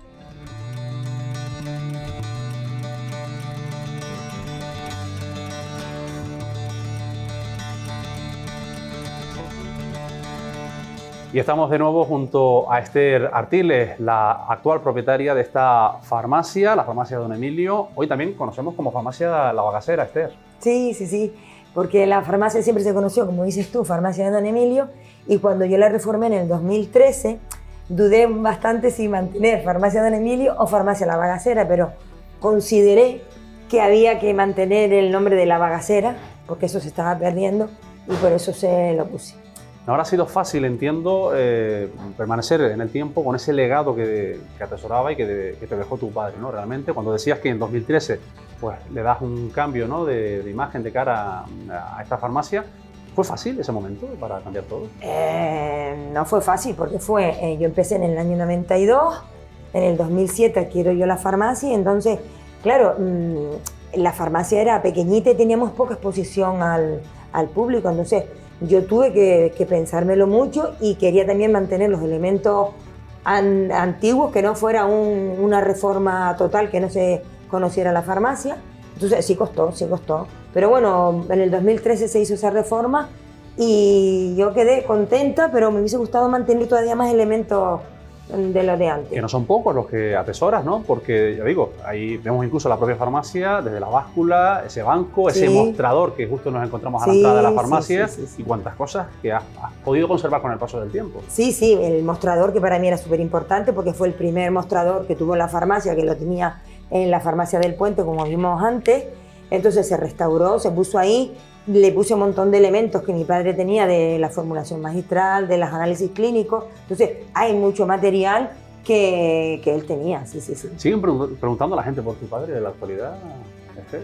Y estamos de nuevo junto a Esther Artiles, la actual propietaria de esta farmacia, la farmacia de Don Emilio. Hoy también conocemos como farmacia La Bagasera, Esther. Sí, sí, sí, porque la farmacia siempre se conoció, como dices tú, farmacia de Don Emilio, y cuando yo la reformé en el 2013, dudé bastante si mantener farmacia de Don Emilio o farmacia La Bagasera, pero consideré que había que mantener el nombre de La Bagasera, porque eso se estaba perdiendo, y por eso se lo puse. Ahora ha sido fácil, entiendo, permanecer en el tiempo con ese legado que atesoraba y que te dejó tu padre, ¿no? Realmente, cuando decías que en 2013 pues, le das un cambio, ¿no? de imagen de cara a esta farmacia, ¿fue fácil ese momento para cambiar todo? No fue fácil, porque yo empecé en el año 92, en el 2007 adquiero yo la farmacia, y entonces, claro, la farmacia era pequeñita y teníamos poca exposición al público, entonces yo tuve que pensármelo mucho y quería también mantener los elementos antiguos, que no fuera una reforma total, que no se conociera la farmacia. Entonces sí costó. Pero bueno, en el 2013 se hizo esa reforma y yo quedé contenta, pero me hubiese gustado mantener todavía más elementos de lo de antes. Que no son pocos los que atesoras, ¿no? Porque, ya digo, ahí vemos incluso la propia farmacia, desde la báscula, ese banco, ese Sí. mostrador que justo nos encontramos a la Sí, entrada de la sí, farmacia, sí, sí. y cuántas cosas que has podido conservar con el paso del tiempo. Sí, el mostrador, que para mí era súper importante porque fue el primer mostrador que tuvo la farmacia, que lo tenía en la farmacia del Puente, como vimos antes. Entonces se restauró, se puso ahí, le puse un montón de elementos que mi padre tenía de la formulación magistral, de los análisis clínicos. Entonces hay mucho material que él tenía, sí. ¿Siguen preguntando a la gente por tu padre de la actualidad, Esther?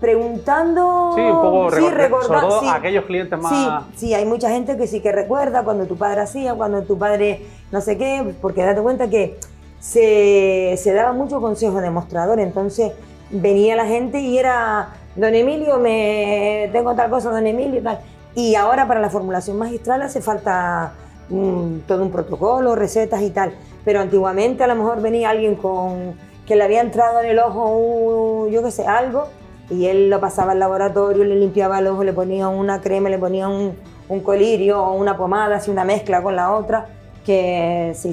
Preguntando... Sí, un poco recordar, sobre todo sí. a aquellos clientes más... Sí, hay mucha gente que sí que recuerda cuando tu padre hacía, cuando tu padre no sé qué, porque date cuenta que se daba mucho consejo de mostrador, entonces venía la gente y era, Don Emilio, tengo tal cosa, Don Emilio, tal. Y ahora para la formulación magistral hace falta todo un protocolo, recetas y tal, pero antiguamente a lo mejor venía alguien que le había entrado en el ojo, yo qué sé, algo, y él lo pasaba al laboratorio, le limpiaba el ojo, le ponía una crema, le ponía un colirio o una pomada, así una mezcla con la otra, que sí.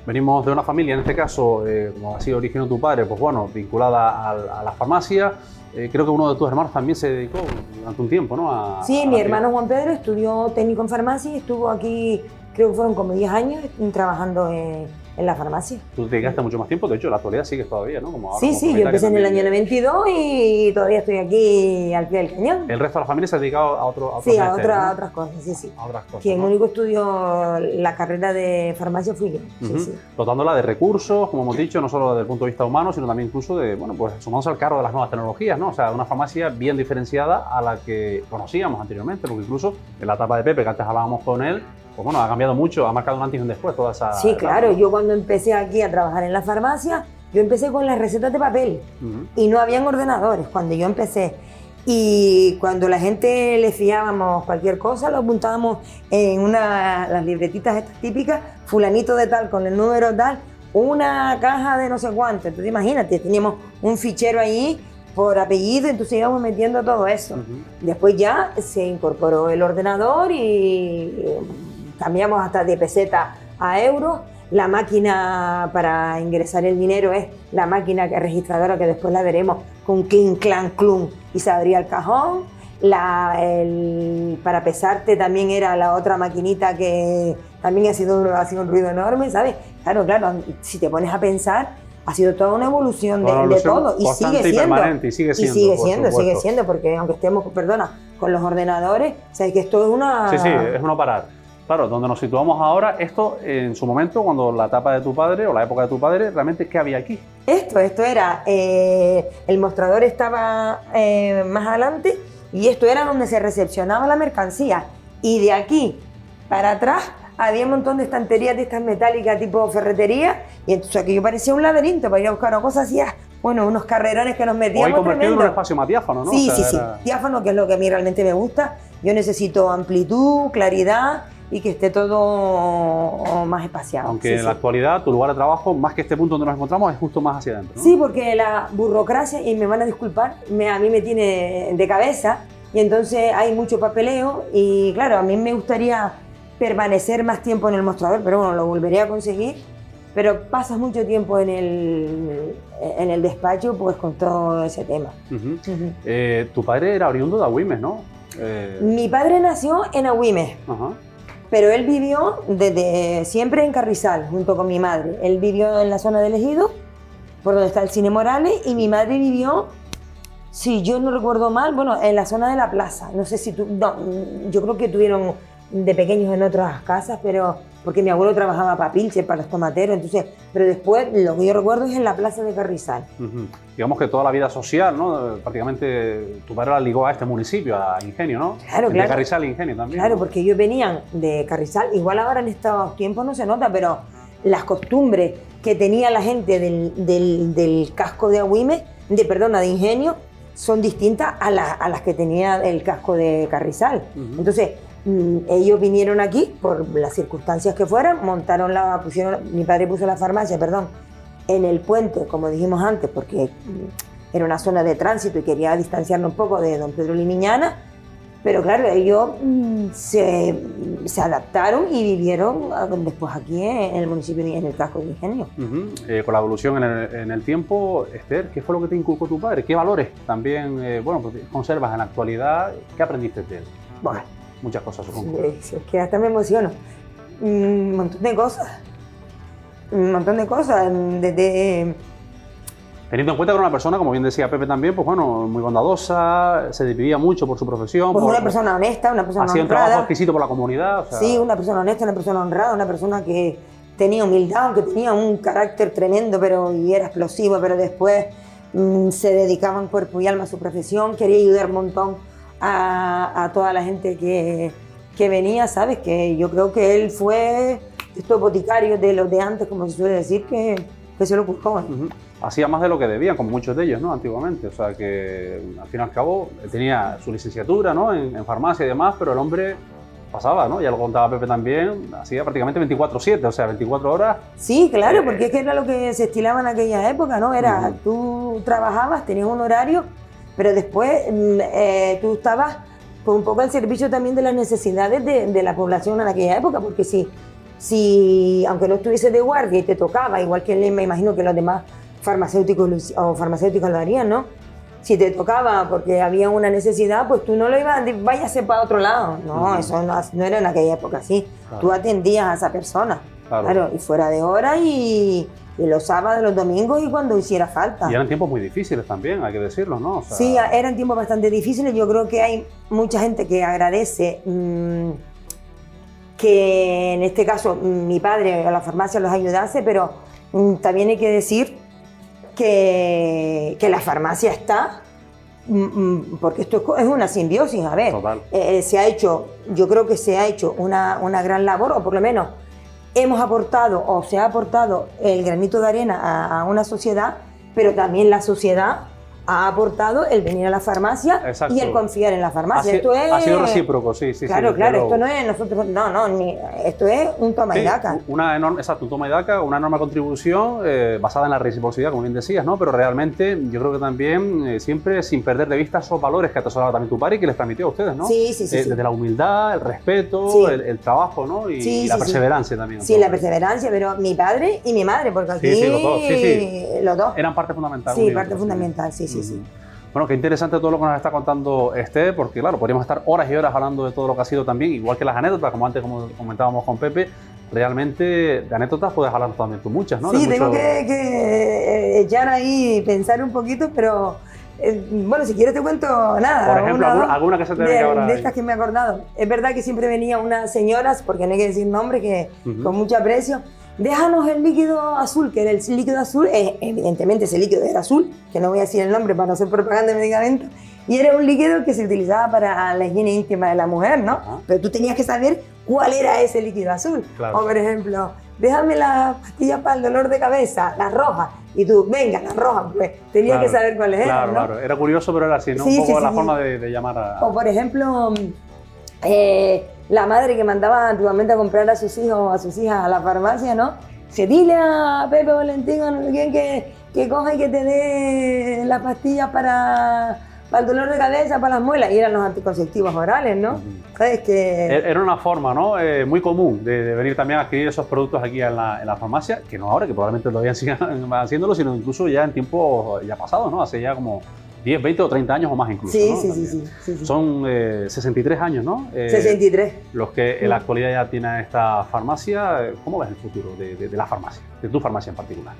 Venimos de una familia, en este caso, como ha sido originó tu padre, pues bueno, vinculada a la farmacia. Creo que uno de tus hermanos también se dedicó durante un tiempo, ¿no? Sí, mi hermano Juan Pedro estudió técnico en farmacia y estuvo aquí, creo que fueron como 10 años trabajando en la farmacia. Tú te dedicaste mucho más tiempo, de hecho, en la actualidad sigues todavía, ¿no? Como ahora, Sí, como yo empecé en el propietaria año 92 y todavía estoy aquí al pie del cañón. El resto de la familia se ha dedicado a otros Sí, a menesteres, ¿no? otras cosas, sí. A otras cosas, Quien ¿no? único estudió la carrera de farmacia fui yo, Ujú. sí. Dotándola de recursos, como hemos dicho, no solo desde el punto de vista humano, sino también incluso de, bueno, pues sumándose al carro de las nuevas tecnologías, ¿no? O sea, una farmacia bien diferenciada a la que conocíamos anteriormente, porque incluso en la etapa de Pepe, que antes hablábamos con él, pues bueno, ha cambiado mucho, ha marcado un antes y un después toda esa... Sí, etapa. claro, yo cuando empecé aquí a trabajar en la farmacia, yo empecé con las recetas de papel Ujú. y no habían ordenadores cuando yo empecé. Y cuando la gente le fiábamos cualquier cosa, lo apuntábamos en las libretitas estas típicas, fulanito de tal, con el número tal, una caja de no sé cuánto. Entonces imagínate, teníamos un fichero ahí por apellido, entonces íbamos metiendo todo eso. Ujú. Después ya se incorporó el ordenador y cambiamos hasta de peseta a euros. La máquina para ingresar el dinero es la máquina registradora, que después la veremos, con clink, clank, clum, y se abría el cajón. Para pesarte también era la otra maquinita que también ha sido un ruido enorme, ¿sabes? Claro, si te pones a pensar, ha sido toda una evolución Toda una de evolución todo. Y constante sigue y siendo. permanente, y sigue siendo, por supuesto. Sigue siendo, porque aunque estemos, perdona, con los ordenadores, sabes que esto es una... Sí, es no parar. Claro, donde nos situamos ahora, esto en su momento, cuando la etapa de tu padre o la época de tu padre, realmente, ¿qué había aquí? Esto era, el mostrador estaba más adelante y esto era donde se recepcionaba la mercancía. Y de aquí para atrás había un montón de estanterías de estas metálicas tipo ferretería y entonces aquello parecía un laberinto para ir a buscar una cosa así, bueno, unos carrerones que nos metíamos. Hoy convertido en un tremendo. espacio más diáfano, ¿no? Sí, O sea, sí. Diáfano, que es lo que a mí realmente me gusta. Yo necesito amplitud, claridad y que esté todo más espaciado. Aunque en la actualidad tu lugar de trabajo, más que este punto donde nos encontramos, es justo más hacia adentro, ¿no? Sí, porque la burocracia, y me van a disculpar, a mí me tiene de cabeza y entonces hay mucho papeleo y claro, a mí me gustaría permanecer más tiempo en el mostrador, pero bueno, lo volveré a conseguir. Pero pasas mucho tiempo en el despacho pues con todo ese tema. Tu padre era oriundo de Agüimes, ¿no? Mi padre nació en Agüimes. Pero él vivió desde siempre en Carrizal, junto con mi madre. Él vivió en la zona del Ejido, por donde está el Cine Morales, y mi madre vivió, si yo no recuerdo mal, bueno, en la zona de la plaza. No sé si yo creo que tuvieron de pequeños en otras casas, pero porque mi abuelo trabajaba para Pilche, para los tomateros, entonces, pero después lo que yo recuerdo es en la plaza de Carrizal. Digamos que toda la vida social, ¿no? Prácticamente tu padre la ligó a este municipio, a Ingenio, ¿no? Claro, de Carrizal e Ingenio también. Claro, ¿no? porque ellos venían de Carrizal, igual ahora en estos tiempos no se nota, pero las costumbres que tenía la gente del casco de Agüimes, de Ingenio, son distintas a las que tenía el casco de Carrizal. Entonces, ellos vinieron aquí por las circunstancias que fueran, mi padre puso la farmacia, en el puente, como dijimos antes, porque era una zona de tránsito y quería distanciarnos un poco de don Pedro Limiñana, pero claro, ellos se adaptaron y vivieron después aquí en el municipio, en el casco de Ingenio. Con la evolución en el tiempo, Esther, ¿qué fue lo que te inculcó tu padre? ¿Qué valores también conservas en la actualidad? ¿Qué aprendiste de él? Bueno, muchas cosas, supongo. Sí, es que hasta me emociono. Un montón de cosas. Desde... Teniendo en cuenta que era una persona, como bien decía Pepe también, pues bueno, muy bondadosa, se desvivía mucho por su profesión. Pues una persona honesta, una persona hacía honrada. un trabajo exquisito por la comunidad. O sea... Sí, una persona honesta, una persona honrada, una persona que tenía humildad, aunque tenía un carácter tremendo y era explosivo, pero después se dedicaba en cuerpo y alma a su profesión, quería ayudar un montón a toda la gente que venía, ¿sabes? Que yo creo que él fue estos boticarios de los de antes, como se suele decir, que se lo ocupó. Hacía más de lo que debían, como muchos de ellos, ¿no? Antiguamente. O sea que, al fin y al cabo, tenía su licenciatura, ¿no? En farmacia y demás, pero el hombre pasaba, ¿no? Ya lo contaba Pepe también, hacía prácticamente 24/7, o sea, 24 horas. Sí, claro, porque es que era lo que se estilaba en aquella época, ¿no? Era, tú trabajabas, tenías un horario, pero después tú estabas pues, un poco al servicio también de las necesidades de la población en aquella época, porque si aunque no estuviese de guardia y te tocaba, igual que me imagino que los demás farmacéuticos lo harían, ¿no? Si te tocaba porque había una necesidad, pues tú no lo ibas, váyase para otro lado. No, eso no era en aquella época así. Claro. Tú atendías a esa persona, claro, y fuera de hora y los sábados, los domingos y cuando hiciera falta. Y eran tiempos muy difíciles también, hay que decirlo, ¿no? O sea... Sí, eran tiempos bastante difíciles. Yo creo que hay mucha gente que agradece que en este caso mi padre a la farmacia los ayudase, pero también hay que decir que la farmacia está, porque esto es una simbiosis, a ver, yo creo que se ha hecho una gran labor, o por lo menos hemos aportado, o se ha aportado el granito de arena a una sociedad, pero también la sociedad ha aportado el venir a la farmacia. Exacto. Y el confiar en la farmacia. Ha sido recíproco, sí. Claro, esto no es nosotros, esto es un toma y daca. Un toma y daca, una enorme contribución basada en la reciprocidad, como bien decías, ¿no? Pero realmente yo creo que también siempre sin perder de vista esos valores que atesoraba también tu padre y que les transmitió a ustedes, ¿no? Sí. Desde la humildad, el respeto, el trabajo, ¿no? Y la perseverancia también. Sí, la perseverancia, pero mi padre y mi madre, porque aquí los dos. Eran parte fundamental. Sí, parte fundamental, sí. Bueno, qué interesante todo lo que nos está contando Esther, porque claro, podríamos estar horas y horas hablando de todo lo que ha sido también, igual que las anécdotas, como antes como comentábamos con Pepe, realmente de anécdotas puedes hablar también tú muchas, ¿no? Sí, tengo que echar ahí, pensar un poquito, pero bueno, si quieres te cuento nada. Por ejemplo, alguna que se te venga ahora. De estas que me he acordado. Es verdad que siempre venían unas señoras, porque no hay que decir nombres, que con mucho aprecio. Déjanos el líquido azul, que era el líquido azul, evidentemente ese líquido era azul, que no voy a decir el nombre para no hacer propaganda de medicamentos, y era un líquido que se utilizaba para la higiene íntima de la mujer, ¿no? Ajá. Pero tú tenías que saber cuál era ese líquido azul. Claro. O por ejemplo, déjame las pastillas para el dolor de cabeza, las rojas, y tú, venga, las rojas, pues tenías que saber cuáles eran, ¿no? Claro, era curioso, pero era así, ¿no? Sí, un poco sí, la sí, forma de llamar a... O por ejemplo, la madre que mandaba antiguamente a comprar a sus hijos o a sus hijas a la farmacia, ¿no? Se dile a Pepe Valentín o no sé quién que coja y que te dé las pastillas para el dolor de cabeza, para las muelas, y eran los anticonceptivos orales, ¿no? ¿Sabes? Era una forma, ¿no? Muy común de venir también a adquirir esos productos aquí en la farmacia, que no ahora, que probablemente todavía sigan haciéndolo, sino incluso ya en tiempos ya pasados, ¿no? Hace ya como 10, 20 o 30 años o más incluso, Sí, ¿no? sí. Son 63 años, ¿no? 63. Los que en la actualidad ya tienen esta farmacia. ¿Cómo ves el futuro de la farmacia, de tu farmacia en particular?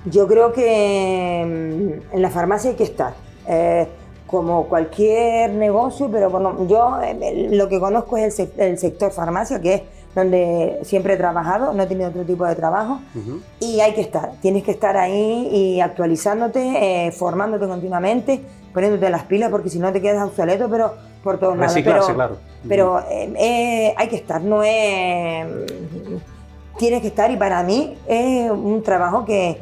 Yo creo que en la farmacia hay que estar, como cualquier negocio, pero bueno, yo lo que conozco es el sector farmacia, que es donde siempre he trabajado, no he tenido otro tipo de trabajo, y hay que estar, tienes que estar ahí y actualizándote, formándote continuamente, poniéndote las pilas, porque si no te quedas obsoleto, pero por todos lados. Reciclarse, claro. Pero hay que estar, no es... Tienes que estar, y para mí es un trabajo que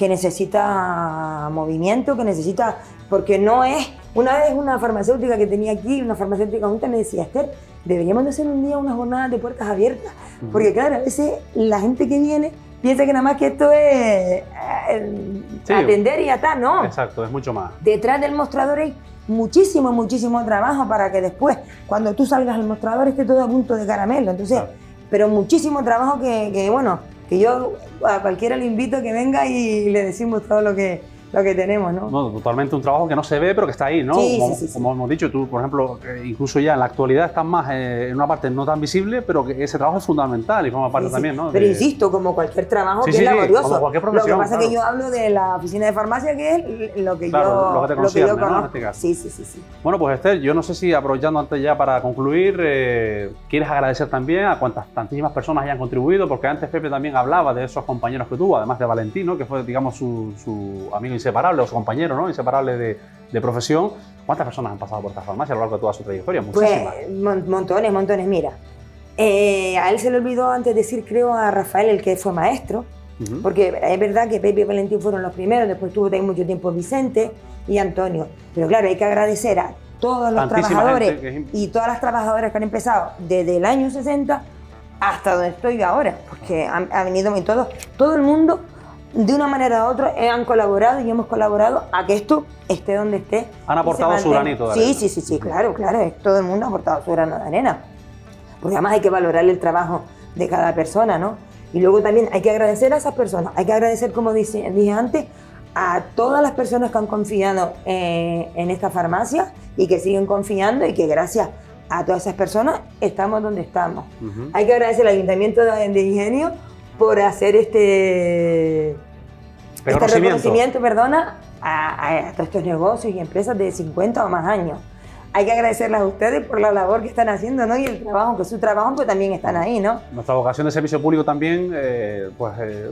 necesita movimiento, que necesita... Porque no es... Una vez una farmacéutica que tenía aquí, una farmacéutica junta, me decía, Esther, deberíamos de hacer un día una jornada de puertas abiertas. Porque claro, a veces la gente que viene piensa que nada más que esto es atender y ya está, ¿no? Exacto, es mucho más. Detrás del mostrador hay muchísimo trabajo para que después, cuando tú salgas al mostrador, esté todo a punto de caramelo. Entonces, Claro. Pero muchísimo trabajo bueno, que yo a cualquiera le invito a que venga y le decimos todo lo que tenemos, ¿no? No, totalmente un trabajo que no se ve, pero que está ahí, ¿no? Sí, Sí. Como hemos dicho, tú, por ejemplo, incluso ya en la actualidad estás más en una parte no tan visible, pero que ese trabajo es fundamental y forma parte también, ¿no? Pero insisto, como cualquier trabajo que es laborioso. como cualquier profesión, lo que pasa es que claro. yo hablo de la oficina de farmacia, que es lo que Claro, lo que te concierne, ¿no? En conozco. este caso. Sí. Bueno, pues Esther, yo no sé si aprovechando antes ya para concluir, quieres agradecer también a tantísimas personas hayan contribuido, porque antes Pepe también hablaba de esos compañeros que tuvo, además de Valentín, ¿no? Que fue, digamos, su amigo inseparable o su compañero, ¿no? Inseparable de profesión. ¿Cuántas personas han pasado por esta farmacia a lo largo de toda su trayectoria? Muchísimas. Pues montones. Mira, a él se le olvidó antes decir, creo, a Rafael, el que fue maestro, porque es verdad que Pepe y Valentín fueron los primeros, después tuvo también mucho tiempo Vicente y Antonio. Pero claro, hay que agradecer a todos los trabajadores y todas las trabajadoras que han empezado desde el año 60 hasta donde estoy ahora, porque ha venido todo el mundo, de una manera u otra, han colaborado y hemos colaborado a que esto esté donde esté. Han aportado su granito de arena. Sí, claro, todo el mundo ha aportado su grano de arena. Porque además hay que valorar el trabajo de cada persona, ¿no? Y luego también hay que agradecer a esas personas, hay que agradecer, como dije antes, a todas las personas que han confiado en esta farmacia y que siguen confiando, y que gracias a todas esas personas estamos donde estamos. Hay que agradecer al Ayuntamiento de Ingenio por hacer este reconocimiento, a todos estos negocios y empresas de 50 o más años. Hay que agradecerles a ustedes por la labor que están haciendo, ¿no? Y el trabajo, que su trabajo, pues también están ahí, ¿no? Nuestra vocación de servicio público también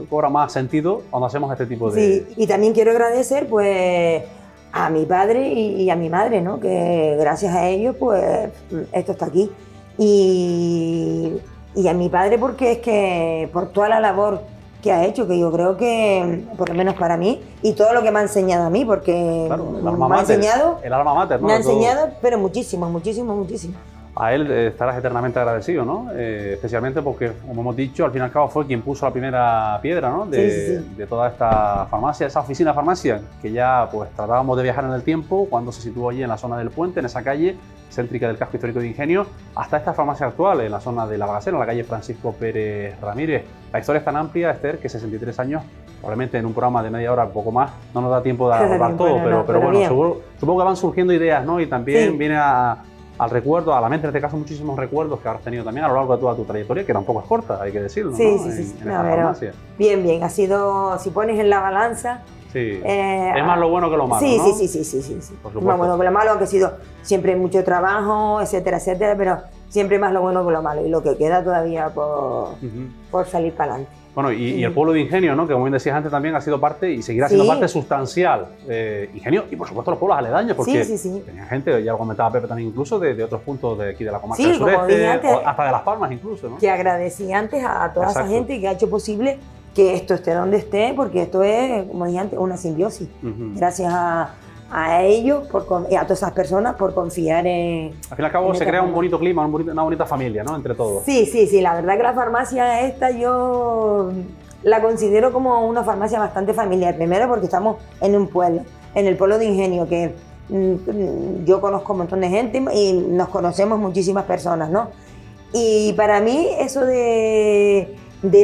cobra más sentido cuando hacemos este tipo de... Sí, y también quiero agradecer, pues, a mi padre y a mi madre, ¿no? Que gracias a ellos, pues, esto está aquí. Y a mi padre, porque es que por toda la labor que ha hecho, que yo creo que, por lo menos para mí, y todo lo que me ha enseñado a mí, porque Claro, el me alma ha mater, enseñado, el alma mater, ¿no? me ha De todo. enseñado, pero muchísimo. A él estarás eternamente agradecido, ¿no? Especialmente porque, como hemos dicho, al fin y al cabo fue quien puso la primera piedra, ¿no? De toda esta farmacia, esa oficina de farmacia, que ya pues tratábamos de viajar en el tiempo cuando se situó allí en la zona del puente, en esa calle céntrica del casco histórico de Ingenio, hasta esta farmacia actual, en la zona de La Bagacera, en la calle Francisco Pérez Ramírez. La historia es tan amplia, Esther, que 63 años, probablemente en un programa de media hora, un poco más, no nos da tiempo de abordar todo, pero bueno, supongo que van surgiendo ideas, ¿no? Y también viene a al recuerdo, a la mente en este caso, muchísimos recuerdos que habrás tenido también a lo largo de toda tu trayectoria, que tampoco es corta, hay que decirlo, Sí, ¿no? sí, sí. En No, esta pero farmacia. bien, bien. Ha sido, si pones en la balanza... Sí. Es más lo bueno que lo malo, sí, ¿no? sí. Por supuesto. Más bueno que lo malo, aunque ha sido siempre mucho trabajo, etcétera, etcétera, pero siempre más lo bueno que lo malo. Y lo que queda todavía por salir para adelante. Bueno, y el pueblo de Ingenio, ¿no? Que como bien decías antes, también ha sido parte y seguirá siendo parte sustancial de Ingenio y por supuesto los pueblos aledaños, porque tenía gente, ya lo comentaba Pepe también, incluso de otros puntos de aquí de la comarca del sureste, antes, o hasta de Las Palmas incluso, ¿no? Que agradecí antes a toda esa gente que ha hecho posible que esto esté donde esté, porque esto es, como dije antes, una simbiosis. Gracias a ellos y a todas esas personas por confiar en... Al fin y al cabo se crea un bonito clima, una bonita familia, ¿no? Entre todos. Sí, la verdad que la farmacia esta yo la considero como una farmacia bastante familiar. Primero porque estamos en un pueblo, en el pueblo de Ingenio, que yo conozco un montón de gente y nos conocemos muchísimas personas, ¿no? Y para mí eso de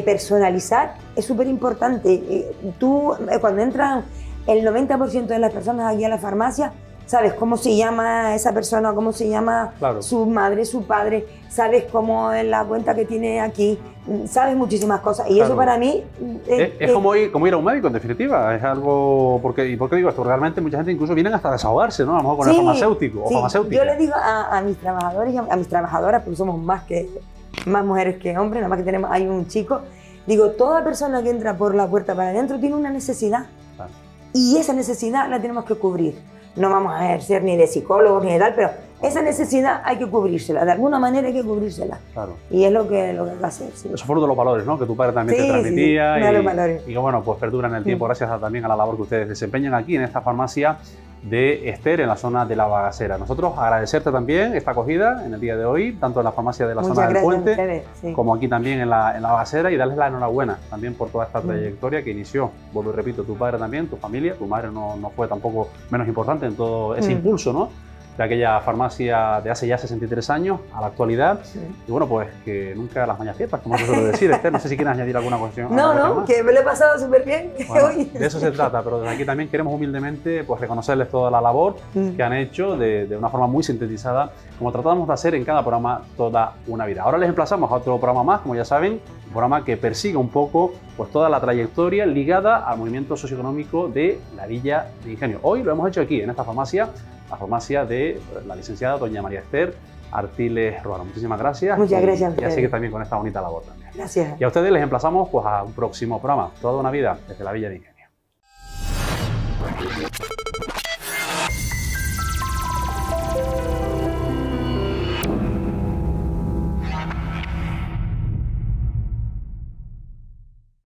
personalizar es súper importante. Tú, cuando entran el 90% de las personas aquí a la farmacia, sabes cómo se llama esa persona, cómo se llama su madre, su padre, sabes cómo es la cuenta que tiene aquí, sabes muchísimas cosas. Y eso para mí... Es como ir a un médico, en definitiva. Es algo... ¿Y por qué digo esto? Realmente mucha gente incluso vienen hasta a desahogarse, ¿no? A lo mejor con el farmacéutico o farmacéutica. Yo le digo a mis trabajadores y a mis trabajadoras, porque somos más mujeres que hombres, nada más que hay un chico, digo, toda persona que entra por la puerta para adentro tiene una necesidad. Y esa necesidad la tenemos que cubrir. No vamos a ejercer ni de psicólogos ni de tal, pero esa necesidad hay que cubrírsela, de alguna manera hay que cubrírsela. Y es lo que hay que hacer. Sí. Eso fue uno de los valores, ¿no? Que tu padre también te transmitía. Y que bueno, pues perduran en el tiempo gracias también a la labor que ustedes desempeñan aquí en esta farmacia de Ester, en la zona de La Bagasera. Nosotros agradecerte también esta acogida en el día de hoy, tanto en la farmacia de la zona del Puente, como aquí también en la Bagasera, y darles la enhorabuena también por toda esta trayectoria que inició. Vuelvo y repito, tu padre también, tu familia, tu madre no fue tampoco menos importante en todo ese impulso, ¿no? De aquella farmacia de hace ya 63 años a la actualidad. Y bueno, pues que nunca las mañas fiestas, como se suele decir, Ester. No sé si quieres añadir alguna cuestión. No, que me lo he pasado súper bien. Bueno, de eso se trata, pero desde aquí también queremos humildemente pues, reconocerles toda la labor que han hecho de una forma muy sintetizada, como tratamos de hacer en cada programa Toda una Vida. Ahora les emplazamos a otro programa más, como ya saben, un programa que persigue un poco pues, toda la trayectoria ligada al movimiento socioeconómico de la Villa de Ingenio. Hoy lo hemos hecho aquí, en esta farmacia, la farmacia de la licenciada doña María Ester Artiles Ruano. Muchísimas gracias. Muchas gracias. Y a seguir también con esta bonita labor también. Gracias. Y a ustedes les emplazamos pues, a un próximo programa, Toda una Vida, desde la Villa de Ingenio.